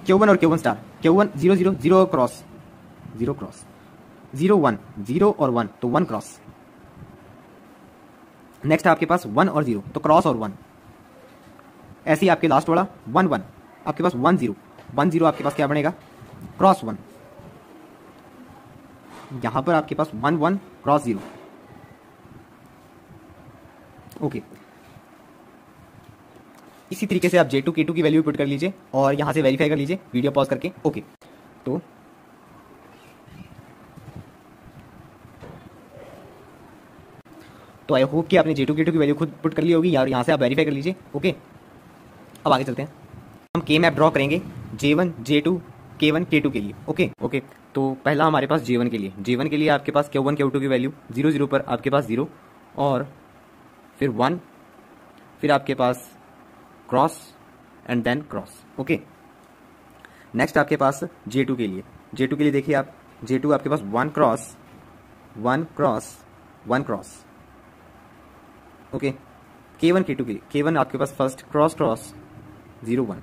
Q1 और Q1 star, Q1 0 0 0 cross 0 cross 0 1 0 और 1 तो 1 क्रॉस। नेक्स्ट आपके पास 1 और 0 तो क्रॉस और 1। ऐसे ही आपके लास्ट वाला 1 1 आपके पास 1 0 1 0 आपके पास क्या बनेगा क्रॉस 1। यहां पर आपके पास 1 1 क्रॉस 0। ओके, इसी तरीके से आप J2 K2 की वैल्यू पुट कर लीजिए और यहां से वेरीफाई कर लीजिए वीडियो पॉज करके। ओके, तो आई होप कि आपने J2 K2 की वैल्यू खुद पुट कर ली होगी यार, यहां से आप वेरीफाई कर लीजिए। ओके, अब आगे चलते हैं। हम K मैप ड्रॉ करेंगे J1 J2 K1 K2 के लिए। ओके, तो पहला हमारे पास J1 के लिए आपके पास Q1 Q2 की वैल्यू 0 0 पर आपके पास 0 और फिर 1, फिर आपके पास cross and then cross. Okay, next आपके पास J2 के लिए देखिए आप J2 आपके पास 1 cross 1 cross 1 cross. Okay, K1 K2 के लिए K1 आपके पास first cross cross 0 1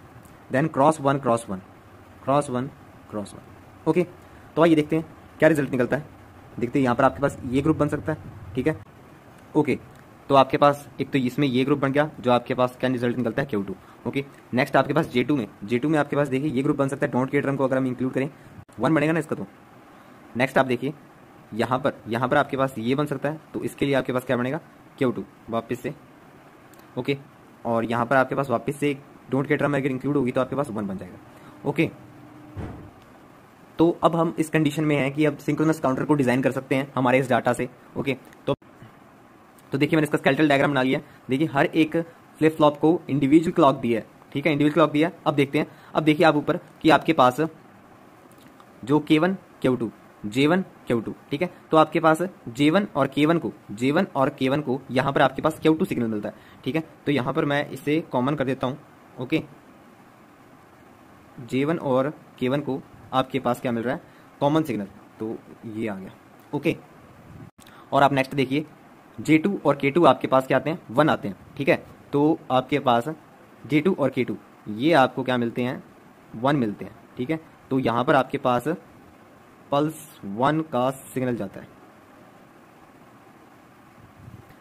then cross 1 cross 1 cross 1 cross 1। Okay, तो आइए देखते हैं क्या रिजल्ट निकलता है। देखते हैं यहाँ पर आपके पास ये ग्रुप बन सकता है। ठीक है, ओके, तो आपके पास एक तो इसमें ये ग्रुप बन गया जो आपके पास क्या रिजल्ट निकलता है Q2। ओके, नेक्स्ट आपके पास J2 में आपके पास देखिए ये ग्रुप बन सकता है। डोंट केयर टर्म को अगर हम इंक्लूड करें 1 बनेगा ना इसका। तो नेक्स्ट आप देखिए यहाँ पर आपके पास ये बन सकता है, तो इसके लिए आपके पास क्या बनेगा Q2 वापस से। ओके, और यहाँ पर आपके पास वापस से डोंट केयर टर्म अगर इंक्लूड होगी तो आपके पास 1 बन जाएगा। ओके, तो अब हम इस कंडीशन में हैं कि अब सिंक्रोनस काउंटर को डिजाइन कर सकते हैं हमारे इस डाटा से। ओके, तो देखिए मैंने इसका स्केलेटल डायग्राम बना लिया। देखिए हर एक फ्लिप फ्लॉप को इंडिविजुअल क्लॉक दिया है। ठीक है, इंडिविजुअल क्लॉक दिया है। अब देखते हैं, अब देखिए आप ऊपर कि आपके पास जो K1 Q2 J1 Q2, ठीक है, तो आपके पास J1 और K1 को यहाँ पर आपके पास Q2 सिग्नल मिलता है। ठीक है, तो यहाँ पर मैं इसे कॉमन कर देता हूँ। ओके, J1 और K1 को आपके पास क्या मिल रहा है कॉमन सिग्नल, तो ये आ गया। ओके, और आप नेक्स्ट देखिए J2 और K2 आपके पास क्या आते हैं 1 आते हैं। ठीक है, तो आपके पास J2 और K2 ये आपको क्या मिलते हैं 1 मिलते हैं। ठीक है, तो यहाँ पर आपके पास पल्स 1 का सिग्नल जाता है।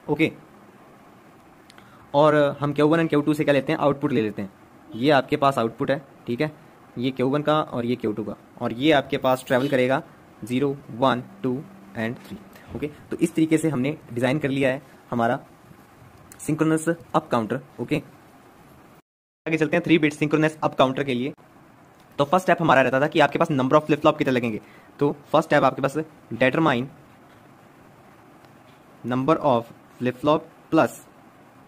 ओके, और हम Q1 और Q2 से क्या लेते हैं आउटपुट ले लेते हैं। ये आपके पास आउटपुट है। ठीक है, ये Q1 का और ये Q2 का, और ये आपके पास ट्रैवल करेगा 0 1 2 एंड 3। ओके, तो इस तरीके से हमने डिजाइन कर लिया है हमारा सिंक्रोनस अप काउंटर। ओके, आगे चलते हैं 3 बिट सिंक्रोनस अप काउंटर के लिए। तो फर्स्ट स्टेप हमारा रहता था कि आपके पास नंबर ऑफ फ्लिप फ्लॉप कितने लगेंगे। तो फर्स्ट स्टेप आपके पास determine number of flip flop plus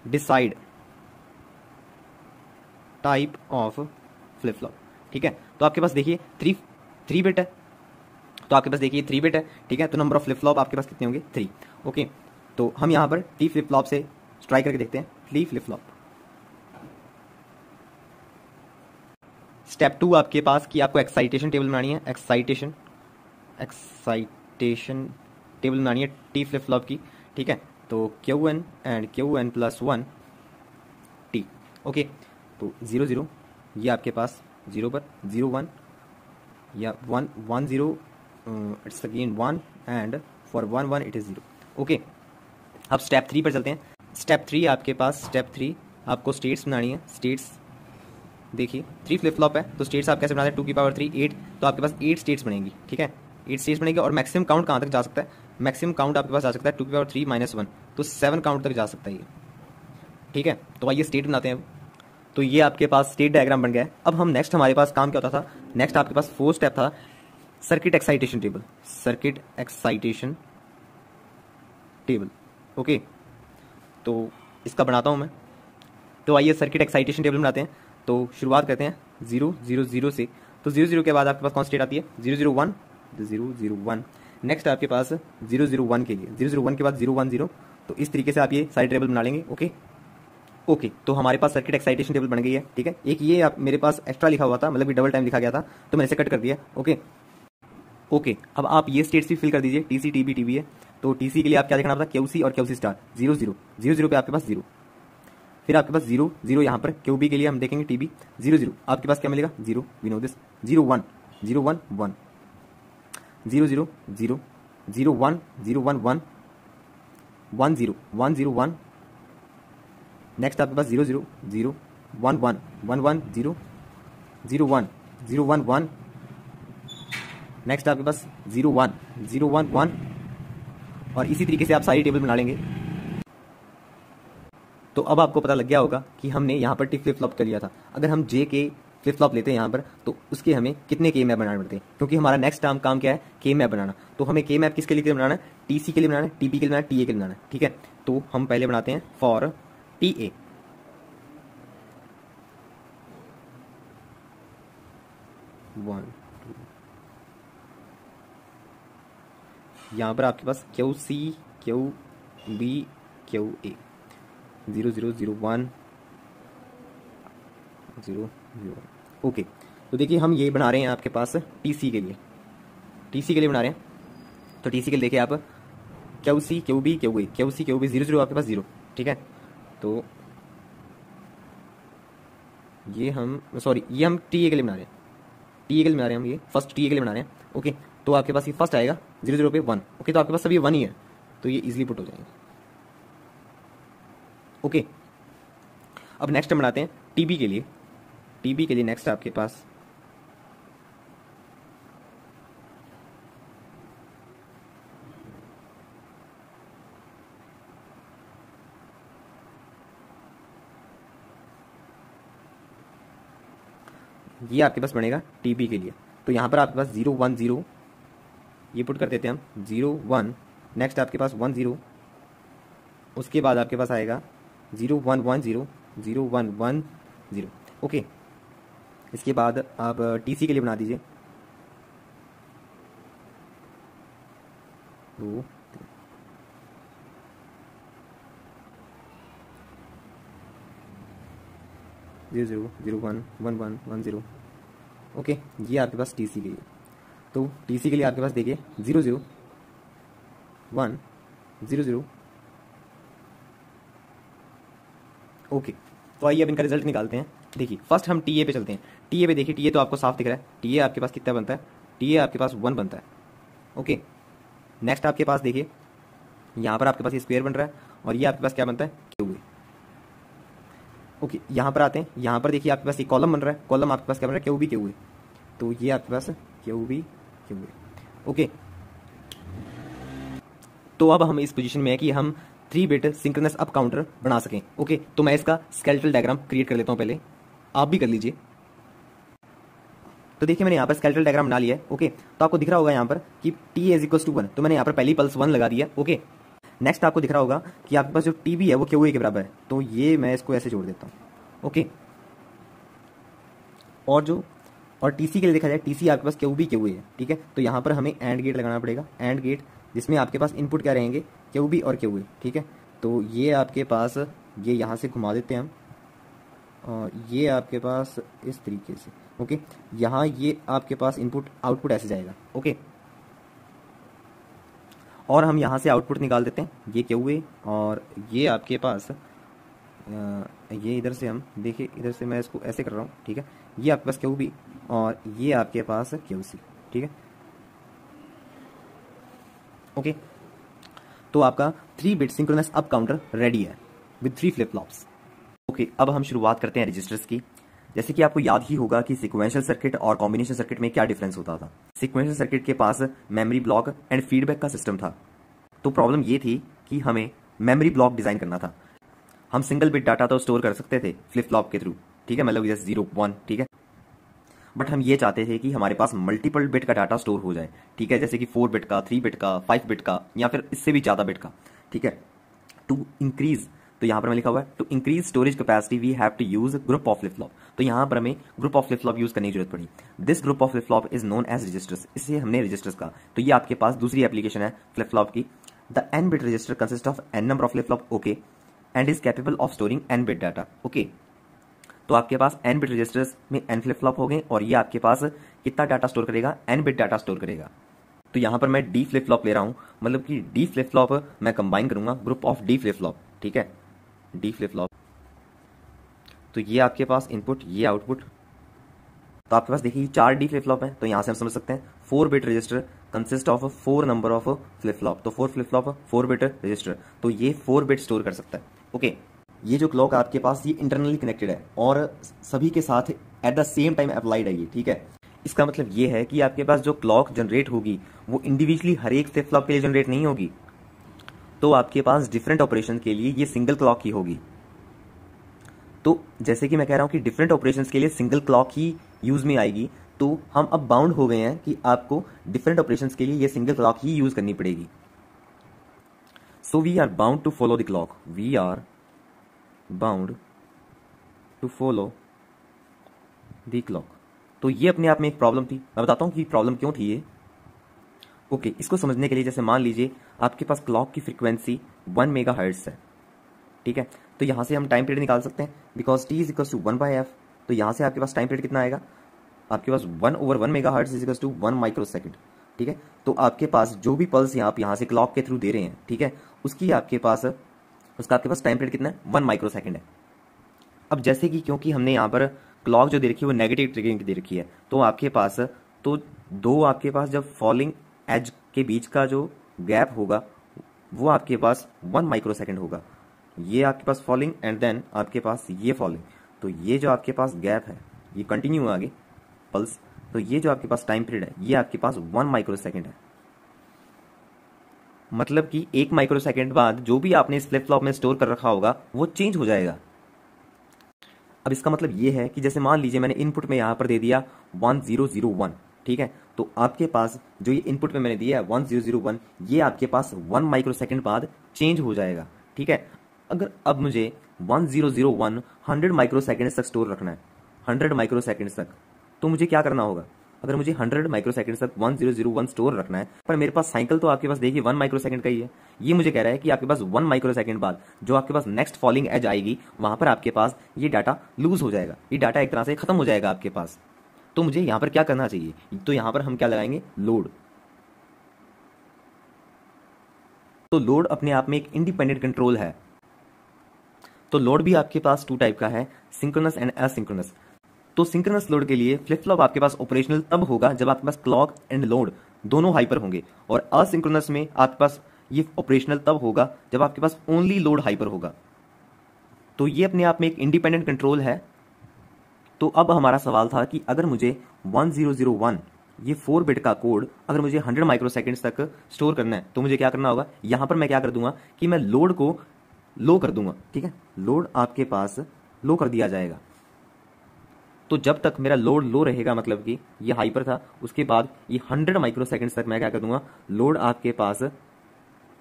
decide type of flip flop. ठीक है, तो आपके पास देखिए थ्री बिट है, तो आपके पास देखिए 3 बिट है। ठीक है, तो नंबर ऑफ फ्लिप फ्लॉप आपके पास कितने होंगे 3। ओके, तो हम यहाँ पर टी फ्लिप फ्लॉप से ट्राई करके देखते हैं। टी फ्लिप फ्लॉप स्टेप 2 आपके पास कि आपको एक्साइटेशन टेबल बनानी है। एक्साइटेशन टेबल बनानी है टी फ्लिप फ्लॉप की। ठीक है, तो Q N and Q N plus 1 T. Okay, तो 0 0 ये आपके पास 0 पर 0 1 या 1 1 0 it's again 1 and for 1 1 it is 0। Okay, अब स्टेप 3 पर चलते हैं। स्टेप 3 आपके पास, स्टेप 3 आपको स्टेट्स बनानी है। स्टेट्स देखिए 3 फ्लिप फ्लॉप है, तो स्टेट्स आप कैसे बनाते हैं 2 की पावर 3 8, तो आपके पास 8 स्टेट्स बनेंगी। ठीक है, 8 स्टेट्स बनेगी और मैक्सिमम काउंट कहाँ तक जा सकता है? मैक्सिमम काउंट आपके पास जा सकता है 2 की पावर 3 -1, तो 7 काउंट तक जा सकता है ये। ठीक है, तो आइए स्टेट बनाते हैं अब। तो ये आपके पास स्टेट डायग्राम बन गया है। अब हम नेक्स्ट हमारे पास काम क्या होता था? नेक्स्ट आपके पास 4 स्टेप था circuit excitation table. Circuit excitation table. Okay, तो इसका बनाता हूं मैं। तो आइए सर्किट एक्साइटेशन टेबल बनाते हैं। तो शुरुआत करते हैं 0 0 0 से। तो 0 0 के बाद आपके पास कौन स्टेट आती है? 0 0 1, 0 0 1। नेक्स्ट आपके पास 0 0 1 के लिए 0 0 1 के बाद 0 1 0। तो इस तरीके से आप ये सारे टेबल बना लेंगे। ओके ओके, तो हमारे पास सर्किट एक्साइटेशन टेबल बन गई है। ठीक है, एक ये आप मेरे पास एक्स्ट्रा लिखा हुआ था, मतलब कि डबल टाइम लिखा गया था, तो मैंने इसे कट कर दिया। ओके ओके, अब आप ये स्टेट्स भी फिल कर दीजिए। टीसी टीबी टीबी है, तो टीसी के लिए आप क्या देखना पड़ता है? क्यूसी और क्यूसी स्टार। 0 0 0 0 पे आपके पास 0, फिर आपके पास 0 0 यहाँ पर क्यूबी के लिए हम देखेंगे टीबी 0 0 आपके पास क्या मिलेगा? 0, वी नो दिस। 0 1 0 1 1 0 0 0 0 1 0 1 1 1 0 1 0 1। नेक्स्ट आपके पास 0 0 0 1 1 1 1 0 0 1 0 1 1। नेक्स्ट आपके पास 0 1 0 1 1, और इसी तरीके से आप सारी टेबल बना लेंगे। तो अब आपको पता लग गया होगा कि हमने यहाँ पर टी फ्लिप फ्लॉप कर लिया था। अगर हम जे के फ्लिप फ्लॉप लेते हैं यहाँ पर, तो उसके हमें कितने के मैप बनाने पड़ते हैं? क्योंकि हमारा नेक्स्ट काम क्या है? के मैप बनाना। तो हमें के मैप किसके लिए बनाना है? टीसी के लिए बनाना है, टीपी के लिए बनाना है, टीए के लिए बनाना है। ठीक है, तो हम पहले बनाते हैं फॉर टीए। यहाँ पर आपके पास Q C Q B Q A 0 0 0 1 0 0। Okay, तो देखिए हम ये बना रहे हैं आपके पास टीसी के लिए। टीसी के लिए बना रहे हैं, तो टीसी के लिए देखिए आप Q C Q B Q A, Q C Q B 0 0 आपके पास 0। ठीक है, तो ये हम टीए के लिए बना रहे हैं। टीए के लिए बना रहे हैं हम, ये फर्स्ट टीए के लिए बना रहे हैं। ओके, तो आपके पास ये फर्स्ट आएगा 0 0 पे 1। ओके, तो आपके पास सभी 1 ही है, तो ये इजीली पुट हो जाएंगे। ओके, अब नेक्स्ट हम बनाते हैं टीबी के लिए। टीबी के लिए नेक्स्ट आपके पास ये आपके पास बनेगा टीबी के लिए। तो यहाँ पर आपके पास 0 1 0 ये पुट कर देते हैं हम 0 1। नेक्स्ट आपके पास 1 0, उसके बाद आपके पास आएगा 0 1 1 0 0 1 1 0। ओके, इसके बाद आप टीसी के लिए बना दीजिए। तो 0 0 0 1 1 1 1 0। ओके, ये आपके पास टीसी के लिए। तो टीसी के लिए आपके पास देखिए 0 0 1 0 0। ओके, तो आइए अब इनका रिजल्ट निकालते हैं। देखिए फर्स्ट हम टीए पे चलते हैं। टीए पे देखिए, टीए तो आपको साफ दिख रहा है। टीए आपके पास कितना बनता है? टीए आपके पास 1 बनता है। ओके, नेक्स्ट आपके पास देखिए यहाँ पर आपके पास ये स्क्वायर बन रहा है, और ये आपके पास क्या बनता है? क्यूब। ओके, यहाँ पर आते हैं। यहाँ पर देखिए आपके पास ये कॉलम बन रहा है। कॉलम आपके पास क्या बन रहा है? Q B cube. तो ये आपके पास क्यूबी क्यूब। ओके, तो अब हम इस पोजीशन में है कि हम 3 बिट सिंक्रोनस अप काउंटर बना सकें। ओके, तो मैं इसका स्केलेटल डायग्राम क्रिएट कर लेता हूं, पहले आप भी कर लीजिए। तो देखिए मैंने यहाँ पर स्केलेटल डायग्राम बना लिया है। ओके, तो आपको दिख रहा होगा यहाँ पर कि t इज इक्वल टू 1, तो मैंने यहाँ पर पहली पल्स 1 लगा दिया। ओके, नेक्स्ट आपको दिख रहा होगा कि आपके पास जो tb है वो QA के बराबर है, तो ये मैं इसको ऐसे जोड़ देता हूँ। ओके, और TC के लिए देखा जाए, TC आपके पास QB है, ठीक है। तो यहाँ पर हमें एंड गेट लगाना पड़ेगा, एंड गेट जिसमें आपके पास इनपुट क्या रहेंगे, QB और QA, ठीक है। तो ये आपके पास, ये यहाँ से घुमा देते हैं हम, और ये आपके पास इस तरीके से। ओके, यहाँ ये आपके पास इनपुट आउटपुट ऐसे जाएगा। ओके, और हम यहाँ से आउटपुट निकाल देते हैं, ये QA और ये आपके पास ये इधर से हम देखिए, इधर से मैं इसको ऐसे कर रहा हूँ, ठीक है। ये आपके पास QB और ये आपके पास QC, ठीक है। ओके, तो आपका 3 bit synchronous up counter ready है विद 3 फ्लिप फ्लॉप्स। ओके, अब हम शुरुआत करते हैं रजिस्टर्स की। जैसे कि आपको याद ही होगा कि सीक्वेंशियल सर्किट और कॉम्बिनेशन सर्किट में क्या डिफरेंस होता था। सीक्वेंशियल सर्किट के पास मेमोरी ब्लॉक एंड फीडबैक का सिस्टम था। तो प्रॉब्लम ये थी कि हमें मेमोरी ब्लॉक डिजाइन करना था। हम सिंगल बिट डाटा तो स्टोर कर सकते थे फ्लिप फ्लॉप के थ्रू, ठीक है, मतलब जैसे 0 1, ठीक है। बट हम ये चाहते थे कि हमारे पास मल्टीपल बिट का डाटा स्टोर हो जाए, ठीक है, जैसे कि 4 बिट का, 3 बिट का, 5 बिट का, या फिर इससे भी ज़्यादा बिट का, ठीक है। टू इंक्रीज, तो यहाँ पर मैं लिखा हुआ है to increase storage capacity we have to use group of flip flop. तो यहाँ पर हमें group of flip flop use करने की जरूरत पड़ी। This group of flip flop is known as registers, इससे हमने रजिस्टर्स का। तो ये आपके पास दूसरी एप्लीकेशन है फ्लिप फ्लॉप की। The n bit register consist of n number of flip flop, okay, and is capable of storing n bit data. Okay, तो आपके पास n बिट रजिस्टर्स में n फ्लिप फ्लॉप हो गए, और ये आपके पास कितना डाटा स्टोर करेगा, n बिट डाटा स्टोर करेगा। तो यहाँ पर मैं D फ्लिप फ्लॉप ले रहा हूँ, मतलब कि D फ्लिप फ्लॉप मैं कंबाइन करूंगा group of D flip flop, ठीक है, D फ्लिप फ्लॉप। तो ये आपके पास इनपुट, ये आउटपुट। तो आपके पास देखिए 4 D फ्लिप फ्लॉप है, तो यहाँ से हम समझ सकते हैं 4 bit register consist of 4 number of flip flop. तो 4 फ्लिप फ्लॉप 4 बिट रजिस्टर, तो ये 4 बिट स्टोर कर सकता है। ओके, ये जो क्लॉक आपके पास ये इंटरनली कनेक्टेड है और सभी के साथ at the same time applied है ये, ठीक है। इसका मतलब ये है कि आपके पास जो क्लॉक जनरेट होगी वो इंडिविजुअली हर एक फ्लिप फ्लॉप के लिए जनरेट नहीं होगी। तो आपके पास डिफरेंट ऑपरेशन के लिए ये सिंगल क्लॉक ही होगी। तो जैसे कि मैं कह रहा हूं कि डिफरेंट ऑपरेशंस के लिए सिंगल क्लॉक ही यूज में आएगी, तो हम अब बाउंड हो गए हैं कि आपको डिफरेंट ऑपरेशंस के लिए ये सिंगल क्लॉक ही यूज करनी पड़ेगी। So we are bound to follow the clock, we are bound to follow the clock. तो ये अपने आप में एक प्रॉब्लम थी। मैं बताता हूं कि प्रॉब्लम क्यों थी ये। ओके, इसको समझने के लिए जैसे मान लीजिए आपके पास क्लॉक की फ्रीक्वेंसी 1 मेगाहर्ट्ज है, ठीक है। तो यहाँ से हम टाइम पीरियड निकाल सकते हैं, because t is equal to 1/f। तो यहाँ से आपके पास टाइम पीरियड कितना आएगा, आपके पास 1/1 megahertz is equal to 1 microsecond, ठीक है। तो आपके पास जो भी पल्स आप यहाँ से क्लॉक के थ्रू दे रहे हैं, ठीक है, उसका आपके पास टाइम पीरियड कितना है, 1 माइक्रोसेकंड है। अब जैसे कि क्योंकि हमने यहाँ पर क्लॉक जो दे रखी है वो नेगेटिव ट्रिगरिंग की दे रखी है, तो आपके पास तो दो आपके पास जब फॉलिंग एज के बीच का जो गैप होगा वो आपके पास 1 माइक्रोसेकंड होगा। ये आपके पास फॉलिंग एंड देन आपके पास ये फॉलिंग, तो ये जो आपके पास गैप है ये कंटिन्यू आगे पल्स, तो ये जो आपके पास टाइम पीरियड है ये आपके पास 1 माइक्रोसेकंड है। मतलब कि 1 माइक्रोसेकंड बाद जो भी आपने इस फ्लिप फ्लॉप में स्टोर कर रखा होगा वो चेंज हो जाएगा। अब इसका मतलब ये है कि जैसे मान लीजिए मैंने इनपुट में यहाँ पर दे दिया 1001, ठीक है, तो आपके पास जो ये इनपुट में मैंने दिया है 1001, ये आपके पास 1 माइक्रोसेकंड बाद चेंज हो जाएगा, ठीक है। अगर अब मुझे 1001 100 माइक्रोसेकंड तक स्टोर रखना है, 100 माइक्रोसेकंड तक, तो मुझे क्या करना होगा। अगर मुझे 100 माइक्रोसेकंड तक 1001 स्टोर रखना है, पर मेरे पास साइकिल तो आपके पास देखिए 1 माइक्रोसेकंड का ही है। ये मुझे कह रहा है कि आपके पास 1 माइक्रोसेकंड बाद जो आपके पास नेक्स्ट फॉलिंग एज आएगी वहां पर आपके पास ये डाटा लूज हो जाएगा, ये डाटा एक तरह से खत्म हो जाएगा आपके पास। तो मुझे यहां पर क्या करना चाहिए, तो यहां पर हम क्या लगाएंगे, लोड। तो लोड अपने आप में एक इंडिपेंडेंट कंट्रोल है। तो लोड भी आपके पास 2 टाइप का है, सिंक्रोनस एंड एसिंक्रोनस। तो सिंक्रोनस लोड के लिए फ्लिप फ्लॉप आपके पास ऑपरेशनल तब होगा जब आपके पास क्लॉक एंड लोड दोनों हाइपर होंगे, और असिंक्रोनस में आपके पास ये ऑपरेशनल तब होगा जब आपके पास ओनली लोड हाइपर होगा। तो ये अपने आप में एक इंडिपेंडेंट कंट्रोल है। तो अब हमारा सवाल था कि अगर मुझे 1001 ये 4 बिट का कोड अगर मुझे 100 माइक्रोसेकंड्स तक स्टोर करना है तो मुझे क्या करना होगा, यहां पर मैं क्या कर दूंगा कि मैं लोड को लो कर दूंगा। ठीक है, लोड आपके पास लो कर दिया जाएगा। तो जब तक मेरा लोड लो रहेगा, मतलब कि ये हाइपर था, उसके बाद ये 100 माइक्रोसेकंड्स तक मैं क्या कर दूंगा, लोड आपके पास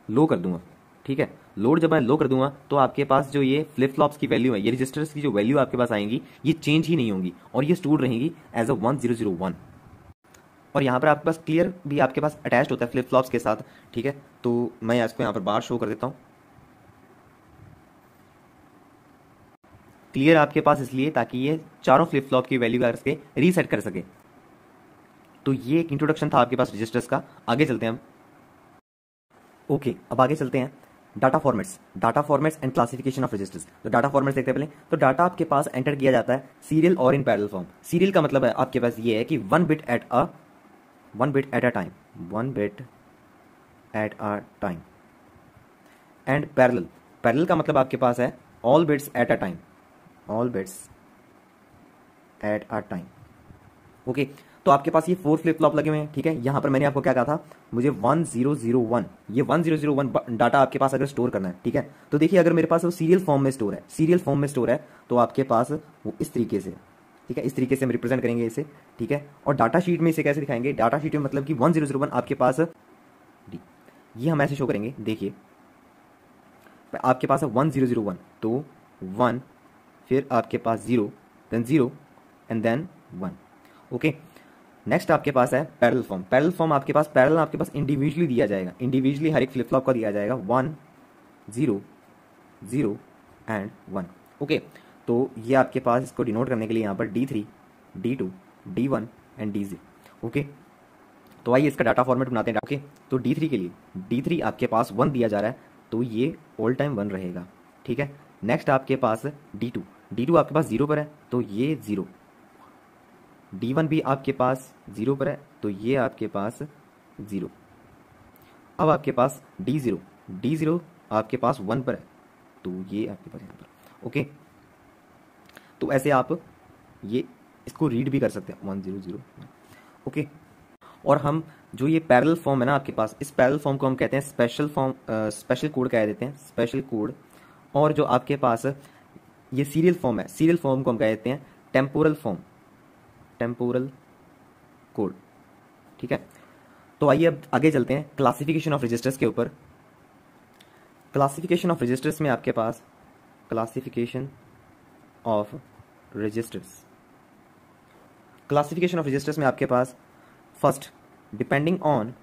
लो कर दूंगा। ठीक है, लोड जब मैं लो कर दूंगा तो आपके पास जो ये फ्लिप फ्लॉप्स की वैल्यू है, ये रजिस्टर्स की जो वैल्यू आपके पास आएंगी, ये चेंज ही नहीं होंगी और ये स्टोर रहेंगी एज अ 1001। और यहाँ पर आपके पास क्लियर भी आपके पास अटैच्ड होता है फ्लिप फ्लॉप्स के साथ। ठीक है, तो मैं इसको यहाँ पर बाहर शो कर देता हूँ। क्लियर आपके पास इसलिए ताकि ये चारों फ्लिप फ्लॉप की वैल्यू के रीसेट कर सके। तो ये एक इंट्रोडक्शन था आपके पास रजिस्टर्स का। आगे चलते हैं हम। ओके, अब आगे चलते हैं data formats and classification of registers. तो डाटा फॉर्मेट्स देखते हैं पहले। तो डाटा आपके पास एंटर किया जाता है सीरियल और इन पैरेलल फॉर्म। सीरियल का मतलब है आपके पास ये है कि one bit eight a time. And parallel का मतलब आपके पास है all bits eight a time. Okay, तो आपके पास ये 4 फ्लिप फ्लॉप लगे हुए हैं। ठीक है, यहां पर मैंने आपको क्या कहा था, मुझे 1001, ये 1001 डाटा आपके पास अगर स्टोर करना है। ठीक है, तो देखिए अगर मेरे पास वो सीरियल फॉर्म में स्टोर है तो आपके पास वो इस तरीके से, ठीक है, इस तरीके से हम रिप्रेजेंट करेंगे इसे। ठीक है, और डाटा शीट में इसे कैसे दिखाएंगे, डाटा शीट में मतलब कि 1001 आपके पास, ये हम ऐसे शो करेंगे। देखिए आपके पास है 1001, तो 1, फिर आपके पास 0, then 0 and then 1। Okay, next आपके पास है पैरेलल फॉर्म आपके पास इंडिविजुअली दिया जाएगा, इंडिविजुअली हर एक फ्लिप फ्लॉप का दिया जाएगा 1 0 0 एंड 1। ओके, तो ये आपके पास इसको डिनोट करने के लिए यहाँ पर D3 D2 D1 and D0। Okay, तो आइए इसका डाटा फॉर्मेट बनाते हैं। ओके, तो D3 के लिए D3 आपके पास 1 दिया जा रहा है, तो ये ऑल टाइम 1 रहेगा। ठीक है, नेक्स्ट आपके पास D2 आपके पास 0 पर है, तो ये 0। D1 भी आपके पास 0 पर है, तो ये आपके पास 0। अब आपके पास D0 आपके पास 1 पर है, तो ये आपके पास यहाँ पर। ओके, तो ऐसे आप ये इसको रीड भी कर सकते हैं 1001। ओके, और हम जो ये पैरेलल फॉर्म है ना आपके पास, इस पैरेलल फॉर्म को हम कहते हैं स्पेशल कोड कह देते हैं, स्पेशल कोड। और जो आपके पास ये सीरियल फॉर्म है, सीरियल फॉर्म को हम कह देते हैं टेम्पोरल कोड। ठीक है, तो आइए अब आगे चलते हैं क्लासिफिकेशन ऑफ रजिस्टर्स के ऊपर। क्लासिफिकेशन ऑफ रजिस्टर्स में आपके पास क्लासिफिकेशन ऑफ रजिस्टर्स में आपके पास first depending on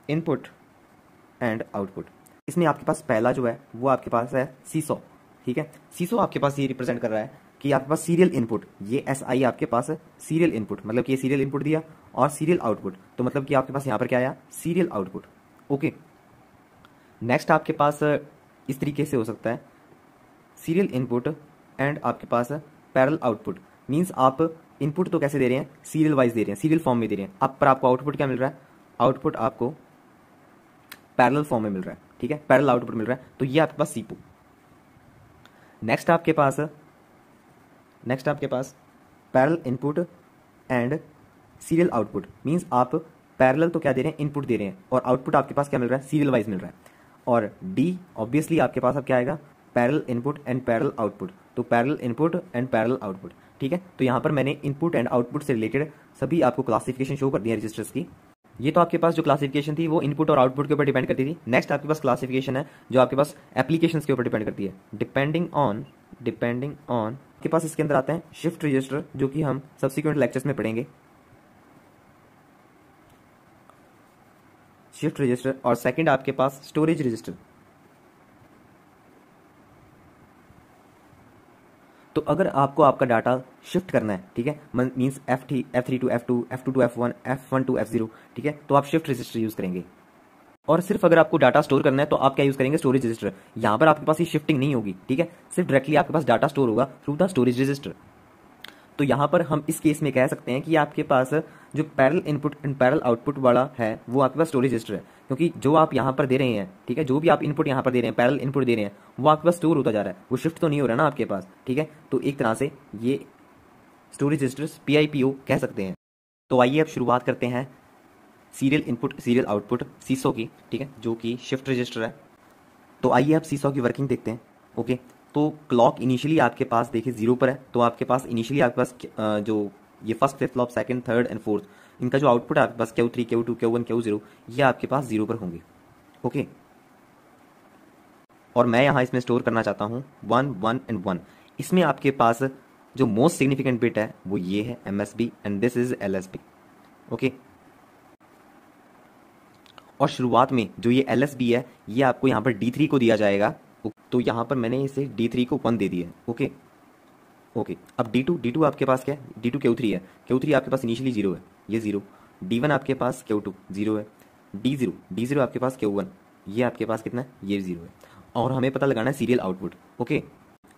input and output. इसमें आपके पास पहला जो है वो आपके पास है सीसो। ठीक है, सीसो आपके पास ये रिप्रेजेंट कर रहा है कि आपके पास सीरियल इनपुट, ये SI आपके पास है सीरियल इनपुट, मतलब कि ये सीरियल इनपुट दिया, और सीरियल आउटपुट, तो मतलब कि आपके पास यहाँ पर क्या आया, सीरियल आउटपुट। ओके, नेक्स्ट आपके पास इस तरीके से हो सकता है सीरियल इनपुट एंड आपके पास पैरेलल आउटपुट। मीन्स आप इनपुट तो कैसे दे रहे हैं, सीरियल वाइज दे रहे हैं, सीरियल फॉर्म में दे रहे हैं, अब पर आपको आउटपुट क्या मिल रहा है, आउटपुट आपको पैरेलल फॉर्म में मिल रहा है। ठीक है, पैरेलल आउटपुट मिल रहा है, तो ये आपके पास सीपू। नेक्स्ट आपके पास parallel input and serial output. Means आप पैरेलल तो क्या दे रहे हैं, इनपुट दे रहे हैं, और आउटपुट आपके पास क्या मिल रहा है, सीरियल वाइज मिल रहा है। और डी ऑब्वियसली आपके पास अब क्या आएगा, parallel input and parallel output, तो parallel input and parallel output. ठीक है, तो यहाँ पर मैंने इनपुट एंड आउटपुट से रिलेटेड सभी आपको क्लासिफिकेशन शो कर दिया रजिस्टर्स की। ये तो आपके पास जो क्लासिफिकेशन थी वो इनपुट और आउटपुट के ऊपर डिपेंड करती थी। नेक्स्ट आपके पास क्लासिफिकेशन है जो आपके पास एप्लीकेशंस के ऊपर डिपेंड करती है, डिपेंडिंग ऑन के पास इसके अंदर आते हैं शिफ्ट रजिस्टर, जो कि हम सब्सिक्वेंट लेक्चर्स में पढ़ेंगे। शिफ्ट रजिस्टर, और सेकंड आपके पास स्टोरेज रजिस्टर। तो अगर आपको आपका डाटा शिफ्ट करना है, ठीक है, means F3 to F2, F2 to F1, F1 to F0, ठीक है, तो आप शिफ्ट रजिस्टर यूज करेंगे। और सिर्फ अगर आपको डाटा स्टोर करना है तो आप क्या यूज करेंगे, स्टोरेज रजिस्टर। यहां पर आपके पास ये शिफ्टिंग नहीं होगी, ठीक है, सिर्फ डायरेक्टली आपके पास डाटा स्टोर होगा थ्रू द स्टोरेज रजिस्टर। तो यहां पर हम इस केस में कह सकते हैं कि आपके पास जो parallel input and parallel output वाला है वो आपके पास स्टोरेज रजिस्टर है, क्योंकि जो आप यहां पर दे रहे हैं, ठीक है, जो भी आप इनपुट यहां पर दे रहे हैं, पैरेलल इनपुट दे रहे हैं, वो आपके पास स्टोर होता जा रहा है, वो शिफ्ट तो नहीं हो रहा ना आपके पास। ठीक है, तो एक तरह से ये स्टोरेज रजिस्टर्स PIPO कह सकते हैं। तो आइए अब शुरुआत करते हैं सीरियल इनपुट सीरियल आउटपुट सीसो की, ठीक है, जो कि शिफ्ट रजिस्टर है। तो आइए अब सीसो की वर्किंग देखते हैं। ओके, तो क्लॉक इनिशियली आपके पास देखिए 0 पर है, तो आपके पास इनिशियली आपके पास जो ये first flip flop, second, third and fourth, इनका जो आउटपुट है आपके पास Q3 Q2 Q1 Q0, ये आपके पास 0 पर होंगे। ओके, और मैं यहाँ इसमें स्टोर करना चाहता हूँ 1 1 एंड 1। इसमें आपके पास जो मोस्ट सिग्निफिकेंट बिट है वो ये है MSB and this is LSB। Okay, और शुरुआत में जो ये LSB है ये आपको यहाँ पर D3 को दिया जाएगा। तो यहाँ पर मैंने इसे D3 को 1 दे दिया है। ओके ओके, अब D2 आपके पास क्या है? D2 Q3 है। Q3 आपके पास इनिशियली 0 है, ये 0। D1 आपके पास Q2 0 है। D0 आपके पास Q1, ये आपके पास कितना है? ये 0 है। और हमें पता लगाना है सीरियल आउटपुट। ओके,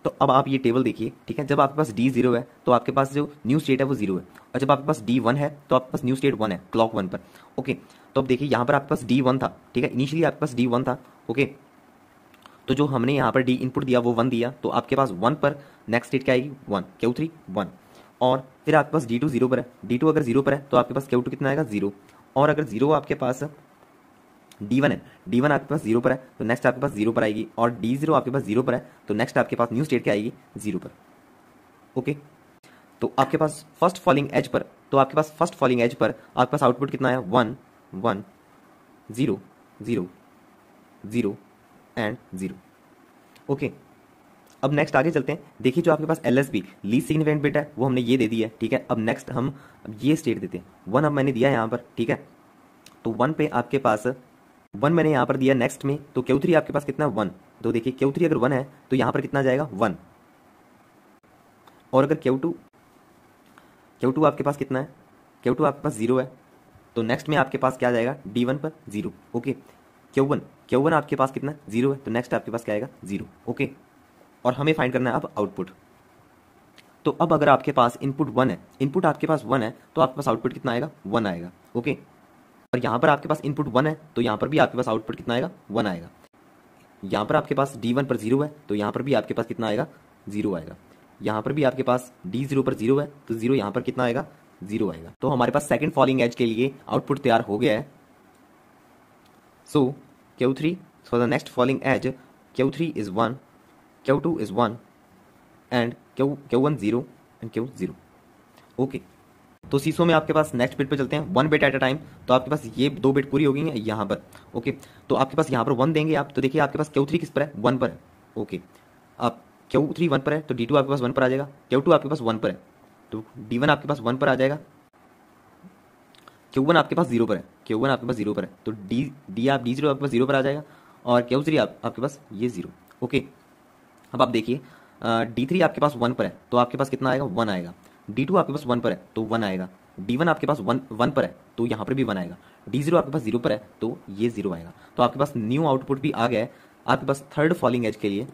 तो अब आप ये टेबल देखिए, ठीक है। जब आपके पास D0 है तो आपके पास जो न्यू स्टेट है वो 0 है, और जब आपके पास D1 है तो आपके पास न्यू स्टेट 1 है क्लॉक 1 पर। ओके, तो अब देखिए यहाँ पर आपके पास D1 था, ठीक है, इनिशियली आपके पास D1 था। ओके, तो जो हमने यहाँ पर D इनपुट दिया वो 1 दिया, तो आपके पास 1 पर नेक्स्ट स्टेट क्या आएगी? 1, Q3 1। और फिर आपके पास D2 0 पर है। D2 अगर 0 पर है तो आपके पास Q2 कितना आएगा? 0। और अगर 0 आपके पास D1 है, D1 आपके पास 0 पर है तो नेक्स्ट आपके पास 0 पर आएगी, और D0 आपके पास 0 पर है तो नेक्स्ट आपके पास न्यू स्टेट क्या आएगी? 0 पर। ओके, तो आपके पास फर्स्ट फॉलिंग एज पर, तो आपके पास फर्स्ट फॉलिंग एज पर आपके पास आउटपुट कितना है? 1 1 0 0 0 एंड 0। ओके, अब नेक्स्ट आगे चलते हैं। देखिए जो आपके पास LSB लीस्ट सिग्निफिकेंट बिट है वो हमने ये दे दी है, ठीक है। अब नेक्स्ट हम अब ये स्टेट देते हैं 1, अब मैंने दिया यहाँ पर, ठीक है। तो 1 पे आपके पास 1 मैंने यहाँ पर दिया नेक्स्ट में, तो Q3 आपके पास कितना? 1। तो देखिए Q3 अगर 1 है तो यहाँ पर कितना जाएगा? 1। और अगर Q2 आपके पास कितना है? Q2 आपके पास 0 है, तो नेक्स्ट में आपके पास क्या जाएगा? D1 पर 0। ओके, Q1 आपके पास कितना? 0 है, तो नेक्स्ट आपके पास क्या आएगा? 0। ओके, और हमें फाइंड करना है अब आउटपुट। तो अब अगर आपके पास इनपुट 1 है, इनपुट आपके पास 1 है, तो आपके पास आउटपुट कितना आएगा? 1 आएगा। ओके, और यहाँ पर आपके पास इनपुट 1 है तो यहाँ पर भी आपके पास आउटपुट कितना आएगा? 1 आएगा। यहाँ पर आपके पास D1 पर 0 है तो यहाँ पर भी आपके पास कितना आएगा? 0 आएगा। यहाँ पर भी आपके पास D0 पर 0 है तो 0 यहाँ पर कितना आएगा? 0 आएगा। तो हमारे पास सेकंड फॉलिंग एज के लिए आउटपुट तैयार हो गया है। सो Q3 for the next falling edge, Q3 is 1, Q2 is 1 and Q1 0 and Q 0। Okay, तो सीसो में आपके पास नेक्स्ट बिट पे चलते हैं 1 बिट एट अ टाइम। तो आपके पास ये 2 बिट पूरी हो गई हैं यहाँ पर। ओके, तो आपके पास यहाँ पर 1 देंगे आप, तो देखिए आपके पास Q3 किस पर है? 1 पर है। ओके, अब Q3 1 पर है तो D2 आपके पास 1 पर आ जाएगा, Q2 आपके पास 1 पर है तो D1 आपके पास 1 पर आ जाएगा, Q1 आपके पास 0 पर है, Q1 आपके पास 0 पर है तो D0 आपके पास 0 पर आ जाएगा, और Q3 आपके पास ये 0। ओके, अब आप देखिए D3 आपके पास 1 पर है तो आपके पास कितना आएगा? 1 आएगा। D2 आपके पास 1 पर है तो 1 आएगा। D1 आपके पास 1 पर है तो यहाँ पर भी 1 आएगा। D0 आपके पास 0 पर है तो ये 0 आएगा। तो आपके पास न्यू आउटपुट भी आ गया है आपके पास थर्ड फॉलिंग एज के लिए।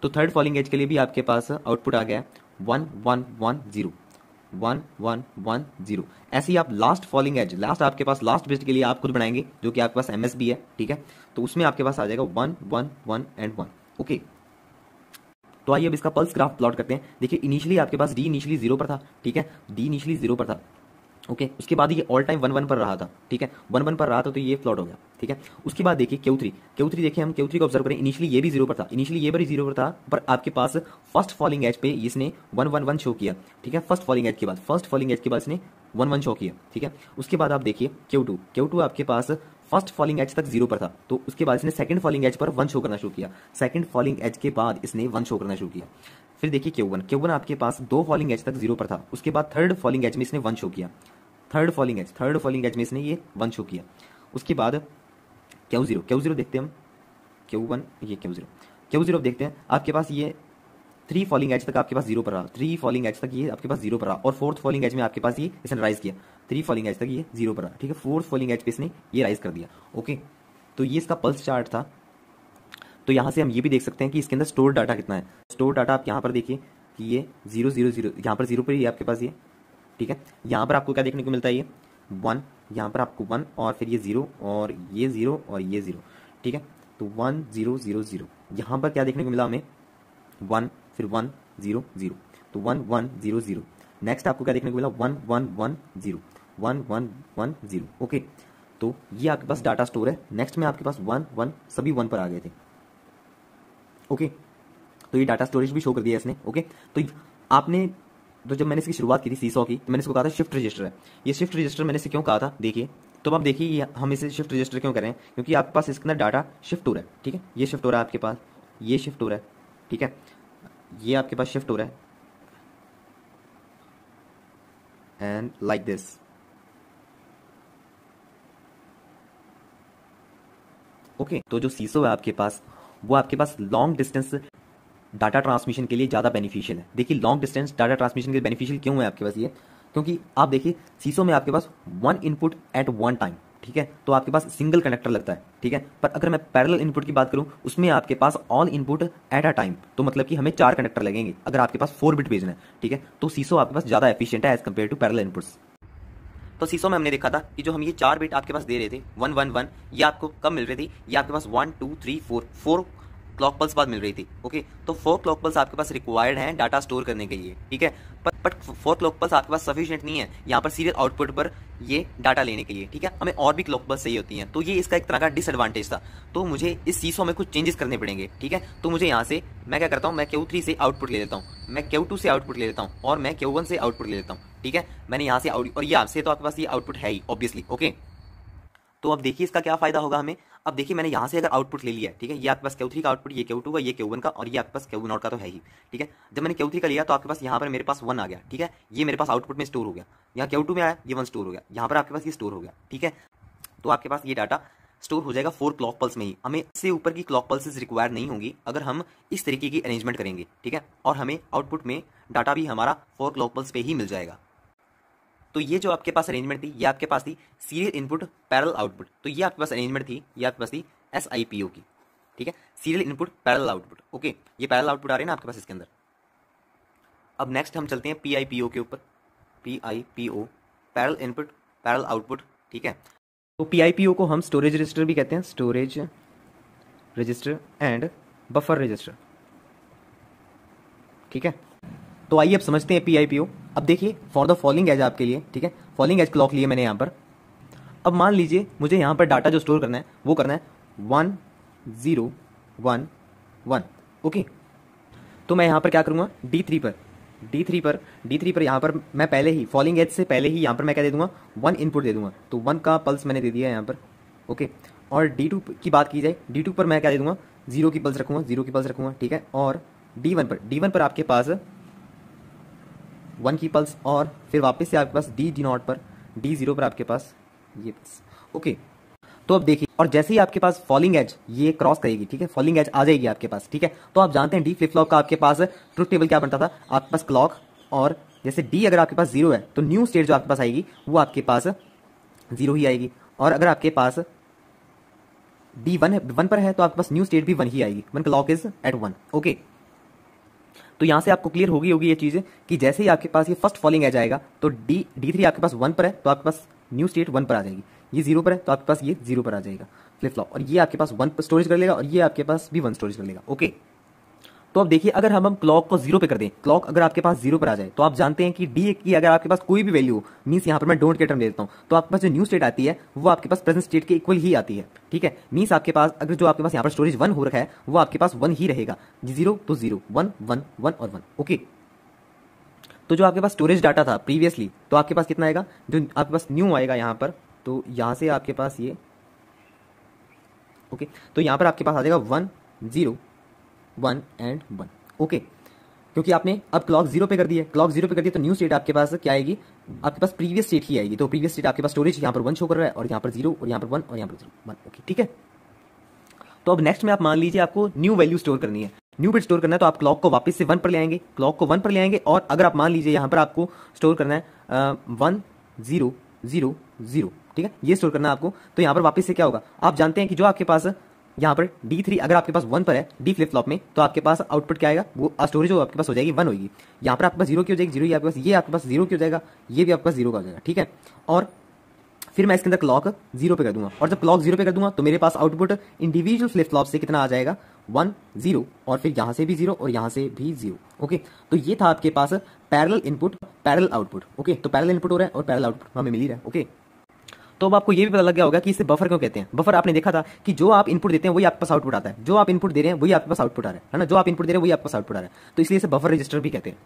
तो थर्ड फॉलिंग एज के लिए भी आपके पास आउटपुट आ गया है 1 1 1 0 1 1 1 0। ऐसे ही आप लास्ट फॉलिंग एज, लास्ट आपके पास लास्ट बिट के लिए आप खुद बनाएंगे जो कि आपके पास MSB है, ठीक है। तो उसमें आपके पास आ जाएगा 1 1 1 एंड 1। ओके, तो आइए अब इसका पल्स ग्राफ प्लॉट करते हैं। देखिए इनिशियली आपके पास D इनिशियली 0 पर था, ठीक है, D इनिशियली 0 पर था। ओके, उसके बाद ये ऑल टाइम 1 1 पर रहा था, ठीक है, 1 1 पर रहा था तो ये प्लॉट हो गया, ठीक है। उसके बाद देखिए Q3 देखिए हम Q3 को ऑब्जर्व करें, इनिशियली ये भी 0 पर था, इनिशियली ये भी 0 पर था, पर आपके पास फर्स्ट फॉलिंग एज पे इसने 1 1 1 शो किया, ठीक है। फर्स्ट फॉलिंग एज के बाद इसने 1 1 शो किया, ठीक है। उसके बाद आप देखिए Q2 आपके पास फर्स्ट फॉलिंग एज तक 0 पर था, तो उसके बाद इसने second falling as per 1 show करना शुरू किया, सेकंड फॉलिंग एज के बाद इसने 1 शो करना शुरू किया। फिर देखिए Q1 आपके पास 2 फॉलिंग एज तक 0 पर था, उसके बाद थर्ड फॉलिंग एज में इसने 1 शो किया, थर्ड फॉलिंग एज में इसने ये 1 शो किया। उसके बाद Q0 देखते हैं हम, Q1 ये Q0 देखते हैं, आपके पास ये 3 फॉलिंग एज तक आपके पास 0 पर रहा, 3 फॉलिंग एज तक ये आपके पास 0 पर रहा, और फोर्थ फॉलिंग एज में आपके पास ये इसने राइज किया, 3 फॉलिंग एज तक ये 0 पर रहा, ठीक है। फोर्थ फॉलिंग एज पे इसने ये राइज कर दिया। ओके, तो ये इसका पल्स चार्ट था। तो यहाँ से हम ये भी देख सकते हैं कि इसके अंदर स्टोर डाटा कितना है। स्टोर डाटा आप यहाँ पर देखिए कि ये 0 0 0 यहाँ पर 0 पर ही आपके पास ये, ठीक है। यहाँ पर आपको क्या देखने को मिलता है? ये 1, यहाँ पर आपको 1 और फिर ये 0 और ये 0 और ये 0, ठीक है। तो 1 0 0 0, यहाँ पर क्या देखने को मिला हमें? 1 फिर 1 0 0, तो 1 1 0 0, नेक्स्ट आपको क्या देखने को मिला, 1 1 1 0 1 1 1 0। ओके, तो ये आपके पास डाटा स्टोर है। नेक्स्ट में आपके पास 1 1 सभी 1 पर आ गए थे। ओके, तो ये डाटा स्टोरेज भी शो कर दिया इसने। ओके, तो आपने तो जब मैंने इसकी शुरुआत की थी सीसॉ की, तो मैंने इसको कहा था शिफ्ट रजिस्टर है। ये शिफ्ट रजिस्टर मैंने इसे क्यों कहा था, देखिए तो आप देखिए हम इसे शिफ्ट रजिस्टर क्यों कर रहे हैं, क्योंकि आपके पास इसके अंदर डाटा शिफ्ट हो रहा है। ठीक है, ये शिफ्ट हो रहा है आपके पास, ये शिफ्ट हो रहा है। ठीक है, ये आपके पास शिफ्ट हो रहा है एंड लाइक दिस। ओके, तो जो सीसो है आपके पास, वो आपके पास लॉन्ग डिस्टेंस डाटा ट्रांसमिशन के लिए ज़्यादा बेनिफिशियल है। देखिए लॉन्ग डिस्टेंस डाटा ट्रांसमिशन के लिए बेनिफिशियल क्यों है आपके पास ये, क्योंकि आप देखिए सीसो में आपके पास 1 इनपुट एट 1 टाइम। ठीक है, तो आपके पास सिंगल कनेक्टर लगता है। ठीक है, पर अगर मैं पैरेलल इनपुट की बात करूं, उसमें आपके पास all input at a time, तो मतलब कि हमें 4 कनेक्टर लगेंगे अगर आपके पास 4 बिट भेजना है। ठीक है, तो सीसो आपके पास ज़्यादा एफिशिएंट है as compare to parallel inputs. तो सीसो में हमने देखा था कि जो हम ये 4 बिट आपके पास दे रहे थे 1 1 1, ये आपको कब मिल रही थी, ये आपके पास 1 2 3 4 क्लॉक पल्स बाद मिल रही थी। ओके, तो 4 क्लॉक पल्स आपके पास रिक्वायर्ड हैं डाटा स्टोर करने के लिए। ठीक है, बट 4 क्लॉक पल्स आपके पास सफिशिएंट नहीं है यहाँ पर सीरियल आउटपुट पर ये डाटा लेने के लिए। ठीक है, हमें और भी क्लॉक पल्स चाहिए होती हैं, तो ये इसका एक तरह का डिसएडवांटेज था। तो मुझे इस सीसो में कुछ चेंजेस करने पड़ेंगे। ठीक है, तो मुझे यहाँ से मैं क्या करता हूँ, मैं Q3 से आउटपुट ले लेता हूँ, मैं Q2 से आउटपुट ले लेता हूँ और मैं Q1 से आउटपुट ले लेता हूँ। ठीक है, मैंने यहाँ से और ये आपसे तो आपके पास ये आउटपुट है ही ऑब्वियसली। ओके, तो अब देखिए इसका क्या फायदा होगा हमें। अब देखिए मैंने यहाँ से अगर आउटपुट ले लिया है, ठीक है, ये आपके पास Q3 का आउटपुट, ये Q2 का, ये Q1 का और ये आपके पास Q0 का तो है ही। ठीक है, जब मैंने Q3 का लिया तो आपके पास यहाँ पर मेरे पास 1 आ गया। ठीक है, ये मेरे पास आउटपुट में स्टोर हो गया, यहाँ Q2 में आया, ये 1 स्टोर हो गया, यहाँ पर आपके पास ये स्टोर हो गया। ठीक है, तो आपके पास ये डाटा स्टोर हो जाएगा 4 क्लॉक पल्स में ही। हमें इससे ऊपर की क्लॉक पल्सेस रिक्वायर नहीं होंगी अगर हम इस तरीके की अरेंजमेंट करेंगे। ठीक है, और हमें आउटपुट में डाटा भी हमारा 4 क्लॉक पल्स पे ही मिल जाएगा। तो ये जो आपके पास अरेंजमेंट थी, ये आपके पास थी सीरियल इनपुट पैरेलल आउटपुट। तो ये आपके पास अरेंजमेंट थी, ये आपके पास थी SIPO की। ठीक है, serial input parallel output. Okay, ये पैरेलल आउटपुट आ रहे हैं ना आपके पास इसके अंदर। अब नेक्स्ट हम चलते हैं PIPO के ऊपर। PIPO parallel input parallel output. ठीक है, तो PIPO को हम स्टोरेज रजिस्टर भी कहते हैं, storage register and buffer register. ठीक है, तो आइए अब समझते हैं PIPO। अब देखिए फॉर द फॉलोइंग एज आपके लिए, ठीक है, फॉलोइंग एज क्लॉक लिए मैंने यहाँ पर। अब मान लीजिए मुझे यहाँ पर डाटा जो स्टोर करना है वो करना है 1 0 1 1। ओके, तो मैं यहाँ पर क्या करूँगा, D3 पर यहाँ पर मैं पहले ही फॉलोइंग एज से पहले ही यहाँ पर मैं क्या दे दूंगा, 1 इनपुट दे दूंगा। तो 1 का पल्स मैंने दे दिया यहाँ पर। ओके, और D2 की बात की जाए, D2 पर मैं क्या दे दूंगा, 0 की पल्स रखूंगा। ठीक है, और D1 पर आपके पास 1 की पल्स, और फिर वापस से आपके पास D0 पर, D0 पर आपके पास ये पल्स। ओके, तो अब देखिए, और जैसे ही आपके पास फॉलिंग एज ये क्रॉस करेगी, ठीक है, फॉलिंग एज आ जाएगी आपके पास। ठीक है, तो आप जानते हैं डी फ्लिप फ्लॉप का आपके पास ट्रुथ टेबल क्या बनता था, आपके पास क्लॉक, और जैसे डी अगर आपके पास 0 है तो न्यू स्टेट जो आपके पास आएगी वो आपके पास 0 ही आएगी, और अगर आपके पास डी 1 पर है तो आपके पास न्यू स्टेट भी 1 ही आएगी, one clock is at 1। Okay, तो यहां से आपको क्लियर होगी ये चीज कि जैसे ही आपके पास ये फर्स्ट फॉलिंग एज आएगा तो D3 आपके पास 1 पर है तो आपके पास न्यू स्टेट 1 पर आ जाएगी, ये 0 पर है तो आपके पास ये 0 पर आ जाएगा फ्लिप फ्लॉप, और ये आपके पास 1 पर स्टोरेज कर लेगा और ये आपके पास भी 1 स्टोरेज कर लेगा। ओके, तो अब देखिए अगर हम क्लॉक को 0 पे कर दें, क्लॉक अगर आपके पास 0 पर आ जाए तो आप जानते हैं कि डी की अगर आपके पास कोई भी वैल्यू, मींस यहाँ पर मैं डोंट के टर्म ले लेता हूँ, तो आपके पास जो न्यू स्टेट आती है वो आपके पास प्रेजेंट स्टेट के इक्वल ही आती है। ठीक है, मींस आपके पास अगर जो आपके पास यहाँ पर स्टोरेज 1 हो रखा है वो आपके पास 1 ही रहेगा, 0 तो 0, 1 1 1 और 1। ओके, तो जो आपके पास स्टोरेज डाटा था प्रीवियसली तो आपके पास कितना आएगा, जो आपके पास न्यू आएगा यहाँ पर, तो यहाँ से आपके पास ये, ओके, तो यहाँ पर आपके पास आ जाएगा 1 0 1 एंड 1। ओके, क्योंकि आपने अब क्लॉक 0 पे कर दी है, क्लॉक 0 पे कर दी तो न्यू स्टेट आपके पास क्या आएगी, आपके पास प्रीवियस स्टेट ही आएगी, तो प्रीवियस स्टेट आपके पास स्टोरेज यहाँ पर 1 शो कर रहा है और यहाँ पर 0 और यहाँ पर 1 और यहाँ पर 0 1। ओके, ठीक है, तो अब नेक्स्ट में आप मान लीजिए आपको न्यू वैल्यू स्टोर करनी है, न्यू बिट स्टोर करना है, तो आप क्लॉक को वापस से 1 पर ले आएंगे, क्लॉक को 1 पर ले आएंगे, और अगर आप मान लीजिए यहाँ पर आपको स्टोर करना है 1 0 0 0, ठीक है, ये स्टोर करना है आपको, तो यहाँ पर वापस से क्या होगा, आप जानते हैं कि जो आपके पास यहाँ पर D3 अगर आपके पास 1 पर है डी फ्लिप फ्लॉप में, तो आपके पास आउटपुट क्या आएगा, वो स्टोरेज जो आपके पास हो जाएगी 1 होगी, यहाँ पर आपके पास 0 की हो जाएगी, 0 ही आपके पास, ये आपके पास 0 की हो जाएगा, ये भी आपके पास 0 का हो जाएगा। ठीक है, और फिर मैं इसके अंदर क्लॉक 0 पे कर दूंगा, और जब क्लॉक 0 पे कर दूंगा तो मेरे पास आउटपुट इंडिविजुअल फ्लिप फ्लॉप से कितना आ जाएगा 1 0, और फिर यहां से भी 0 और यहां से भी 0। ओके, तो ये था आपके पास parallel input parallel output. Okay, तो पैरेलल इनपुट हो रहा है और पैरेलल आउटपुट हमें मिल ही रहा है। ओके, तो अब आपको ये भी पता लग गया होगा कि इसे बफर क्यों कहते हैं। बफर आपने देखा था कि जो आप इनपुट देते हैं वही आपके पास आउटपुट आता है, जो आप इनपुट दे रहे हैं वही आपके पास आउटपुट आ रहा है ना, जो आप इनपुट दे रहे हैं वही आपके पास आउटपुट आ रहा है, तो इसलिए इसे बफर रजिस्टर भी कहते हैं।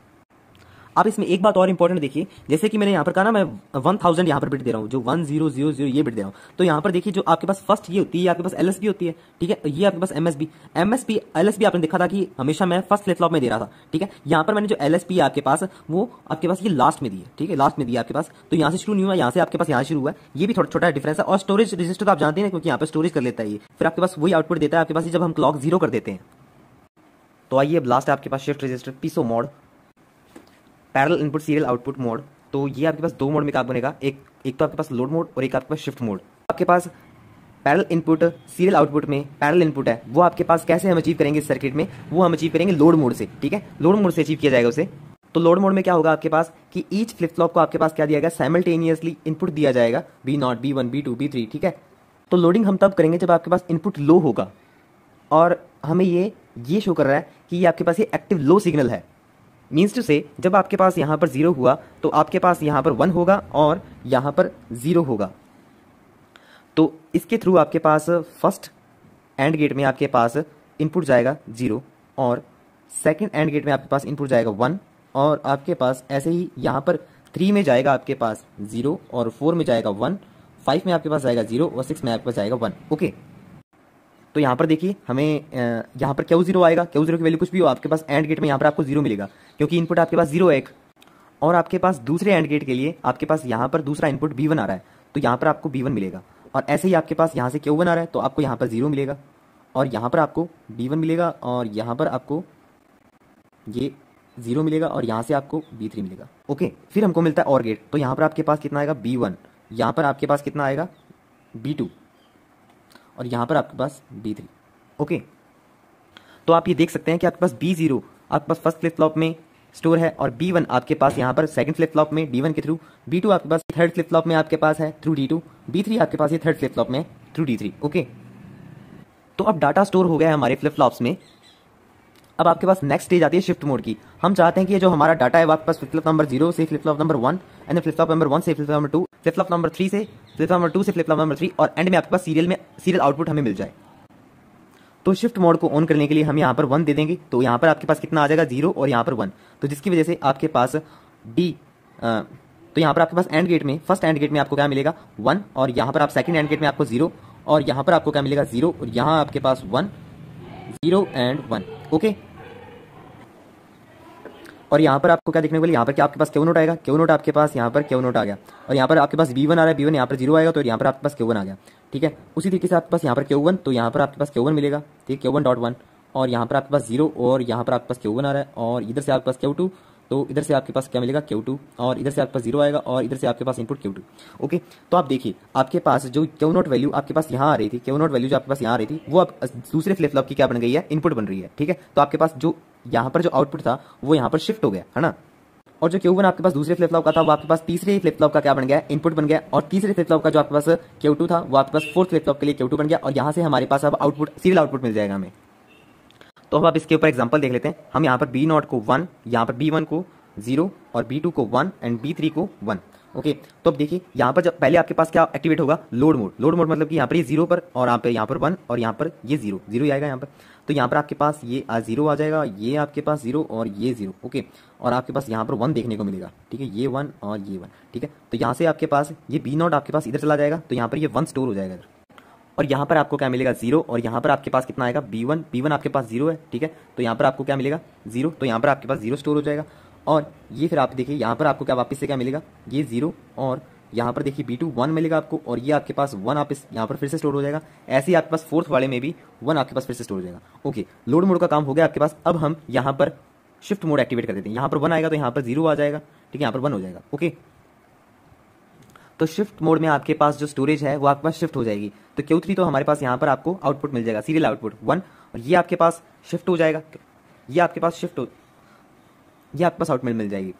आप इसमें एक बात और इंपॉर्टेंट देखिए, जैसे कि मैंने यहाँ पर कहा ना मैं 1000 यहाँ पर बिट दे रहा हूँ, जो 1000 ये बिट दे रहा हूँ, तो यहाँ पर देखिए जो आपके पास फर्स्ट ये होती है, आपके पास एलएसबी होती है, ठीक है, ये आपके पास एमएसबी एलएसबी आपने देखा था कि हमेशा मैं फर्स्ट फ्लिप फ्लॉप में दे रहा था, ठीक है। यहाँ पर मैंने जो एलएसबी है आपके पास वो आपके पास ये लास्ट में दी है, ठीक है, लास्ट में दिया आपके पास, तो यहाँ से शुरू नहीं हुआ, यहाँ से आपके पास यहाँ शुरू हुआ है, ये भी थोड़ा छोटा डिफरेंस है। और स्टोरेज रजिस्टर तो आप जानते हैं क्योंकि यहाँ पर स्टोरेज कर लेता है ये, फिर आपके पास वही आउटपुट देता है आपके पास जब हम क्लॉक 0 कर देते हैं। तो आइए अब लास्ट है आपके पास shift register PISO mode, parallel input serial output mode. तो ये आपके पास दो मोड में काम बनेगा, एक तो आपके पास लोड मोड और एक आपके पास शिफ्ट मोड। आपके पास पैरेलल इनपुट सीरियल आउटपुट में पैरेलल इनपुट है, वो आपके पास कैसे हम अचीव करेंगे इस सर्किट में, वो हम अचीव करेंगे लोड मोड से, ठीक है, लोड मोड से अचीव किया जाएगा उसे। तो लोड मोड में क्या होगा आपके पास कि ईच फ्लिप फ्लॉप को आपके पास क्या दिया जाएगा, साइमल्टेनियसली इनपुट दिया जाएगा B0 B1 B2 B3, ठीक है। तो लोडिंग हम तब करेंगे जब आपके पास इनपुट लो होगा, और हमें ये शो कर रहा है कि ये आपके पास ये एक्टिव लो सिग्नल है। मीन्स टू से जब आपके पास यहाँ पर 0 हुआ तो आपके पास यहाँ पर 1 होगा और यहाँ पर 0 होगा। तो इसके थ्रू आपके पास फर्स्ट एंड गेट में आपके पास इनपुट जाएगा 0 और सेकंड एंड गेट में आपके पास इनपुट जाएगा 1, और आपके पास ऐसे ही यहाँ पर 3 में जाएगा आपके पास 0 और 4 में जाएगा 1, 5 में आपके पास जाएगा 0 और 6 में आपके पास जाएगा 1। ओके, तो यहाँ पर देखिए हमें यहाँ पर Q0 आएगा, Q0 की वैल्यू कुछ भी हो आपके पास एंड गेट में यहाँ पर आपको 0 मिलेगा क्योंकि इनपुट आपके पास 0 है एक, और आपके पास दूसरे एंड गेट के लिए आपके पास यहाँ पर दूसरा इनपुट B1 आ रहा है, तो यहाँ पर आपको B1 मिलेगा, और ऐसे ही आपके पास यहाँ से Q1 आ रहा है तो आपको यहाँ पर 0 मिलेगा, और यहाँ पर आपको B1 मिलेगा, और यहाँ पर आपको ये 0 मिलेगा, और यहाँ से आपको B3 मिलेगा। ओके, फिर हमको मिलता है और गेट, तो यहाँ पर आपके पास कितना आएगा B1, यहाँ पर आपके पास कितना आएगा B2, और यहाँ पर आपके पास B3। ओके, तो आप ये देख सकते हैं कि आपके पास B0 आपके पास फर्स्ट फ्लिप फ्लॉप में स्टोर है, और B1 आपके पास यहाँ पर सेकंड फ्लिप फ्लॉप में D1 के थ्रू, B2 आपके पास थर्ड फ्लिप फ्लॉप में आपके पास है थ्रू D2, B3 आपके पास ये थर्ड फ्लिप फ्लॉप में थ्रू D3। ओके, तो अब डाटा स्टोर हो गया है हमारे फ्लिप फ्लॉप्स में। अब आपके पास नेक्स्ट स्टेज आती है शिफ्ट मोड की। हम चाहते हैं कि ये जो हमारा डाटा है वो आपके पास फ्लिप फ्लॉप नंबर 0 से flip flop number 1, and flip flop number 1 से flip flop number 2, flip flop number 3 से फ्लिप फ्लॉप नंबर 2 से फ्लिप फ्लॉप नंबर 3, और एंड में आपके पास सीरियल आउटपुट हमें मिल जाए। तो शिफ्ट मोड को ऑन करने के लिए हम यहाँ पर 1 दे देंगे, तो यहाँ पर आपके पास कितना आ जाएगा 0 और यहाँ पर 1, तो जिसकी वजह से आपके पास तो यहाँ पर आपके पास एंड गेट में फर्स्ट एंड गेट में आपको क्या मिलेगा 1, और यहाँ पर आप सेकंड एंड गेट में आपको 0, और यहाँ पर आपको क्या मिलेगा 0, और यहाँ आपके पास 1 0 एंड 1। ओके, और यहाँ पर आपको क्या देखने को मिलेगा, यहाँ पर क्या आपके पास Q नोट आएगा, Q नोट आपके पास यहाँ पर Q नोट आ गया, और यहाँ पर आपके पास B1 आ रहा है, B1 यहाँ पर 0 आएगा तो यहाँ पर आपके पास Q1 आ गया, ठीक है। उसी तरीके से आपके पास यहाँ पर Q1, तो यहाँ पर आपके पास Q1 मिलेगा, ठीक है, Q1.1, और यहाँ पर आपके पास 0 और यहाँ पर आपके पास Q1 आ रहा है, और इधर से आपके पास Q2, तो इधर से आपके पास क्या मिलेगा Q2, और इधर से आपके पास 0 आएगा, और इधर से आपके पास इनपुट Q2। ओके, तो आप देखिए आपके पास जो Q नोट वैल्यू आपके पास यहाँ आ रही थी, Q नोट वैल्यू जो आपके पास यहाँ आ रही थी, वो अब दूसरे फ्लिप फ्लॉप की क्या बन गई है, इनपुट बन रही है, ठीक है। तो आपके पास जो यहाँ पर जो आउटपुट था वो यहाँ पर शिफ्ट हो गया है ना, और जो Q1 आपके पास दूसरे फ्लिप फ्लॉप का था वो आपके पास तीसरे फ्लिप फ्लॉप का क्या बन गया, इनपुट बन गया, और तीसरे फ्लिप फ्लॉप का जो आपके पास Q2 था वो आपके पास फोर्थ फ्लिप फ्लॉप के लिए Q2 बन गया, और यहाँ से हमारे पास अब आउटपुट सीरियल आउटपुट मिल जाएगा हमें। तो अब आप इसके ऊपर एग्जांपल देख लेते हैं। हम यहाँ पर B0 को 1, यहाँ पर B1 को 0 और B2 को 1 एंड B3 को 1। ओके, तो अब देखिए यहाँ पर जब पहले आपके पास क्या एक्टिवेट होगा, लोड मोड। लोड मोड मतलब कि यहाँ पर ये 0 पर, और यहाँ पर 1, और यहाँ पर ये 0 ही आएगा यहाँ पर। तो यहाँ पर आपके पास ये 0 आ जाएगा, ये आपके पास 0 और ये 0। ओके, और आपके पास यहाँ पर 1 देखने को मिलेगा, ठीक है, ये 1 और ये 1, ठीक है। तो यहाँ से आपके पास ये B0 आपके पास इधर चला जाएगा, तो यहाँ पर ये 1 स्टोर हो जाएगा इधर, और यहाँ पर आपको क्या मिलेगा 0, और यहाँ पर आपके पास कितना आएगा B1 आपके पास 0 है, ठीक है। तो यहाँ पर आपको क्या मिलेगा 0, तो यहाँ पर आपके पास 0 स्टोर हो जाएगा, और ये फिर आप देखिए यहाँ पर आपको क्या वापस से क्या मिलेगा, ये 0, और यहाँ पर देखिए B2 1 मिलेगा आपको, और ये आपके पास 1 आप यहाँ पर फिर से स्टोर हो जाएगा। ऐसे ही आपके पास फोर्थ वाले में भी 1 आपके पास फिर से स्टोर हो जाएगा। ओके, लोड मोड का काम हो गया आपके पास। अब हम यहाँ पर शिफ्ट मोड एक्टिवेट कर देते हैं। यहाँ पर 1 आएगा तो यहाँ पर 0 आ जाएगा, ठीक है, यहाँ पर 1 हो जाएगा। ओके, तो शिफ्ट मोड में आपके पास जो स्टोरेज है वो आपके पास शिफ्ट हो जाएगी। तो Q3 तो हमारे पास यहाँ पर आपको आउटपुट मिल जाएगा, सीरियल आउटपुट 1, और ये आपके पास शिफ्ट हो जाएगा, ये आपके पास आउटपुट मिल जाएगी,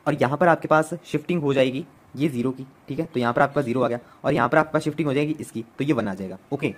और यहाँ पर आपके पास शिफ्टिंग हो जाएगी ये 0 की, ठीक है, तो यहाँ पर आपका 0 आ गया और यहाँ पर आपके पास शिफ्टिंग हो जाएगी इसकी, तो ये 1 आ जाएगा। ओके,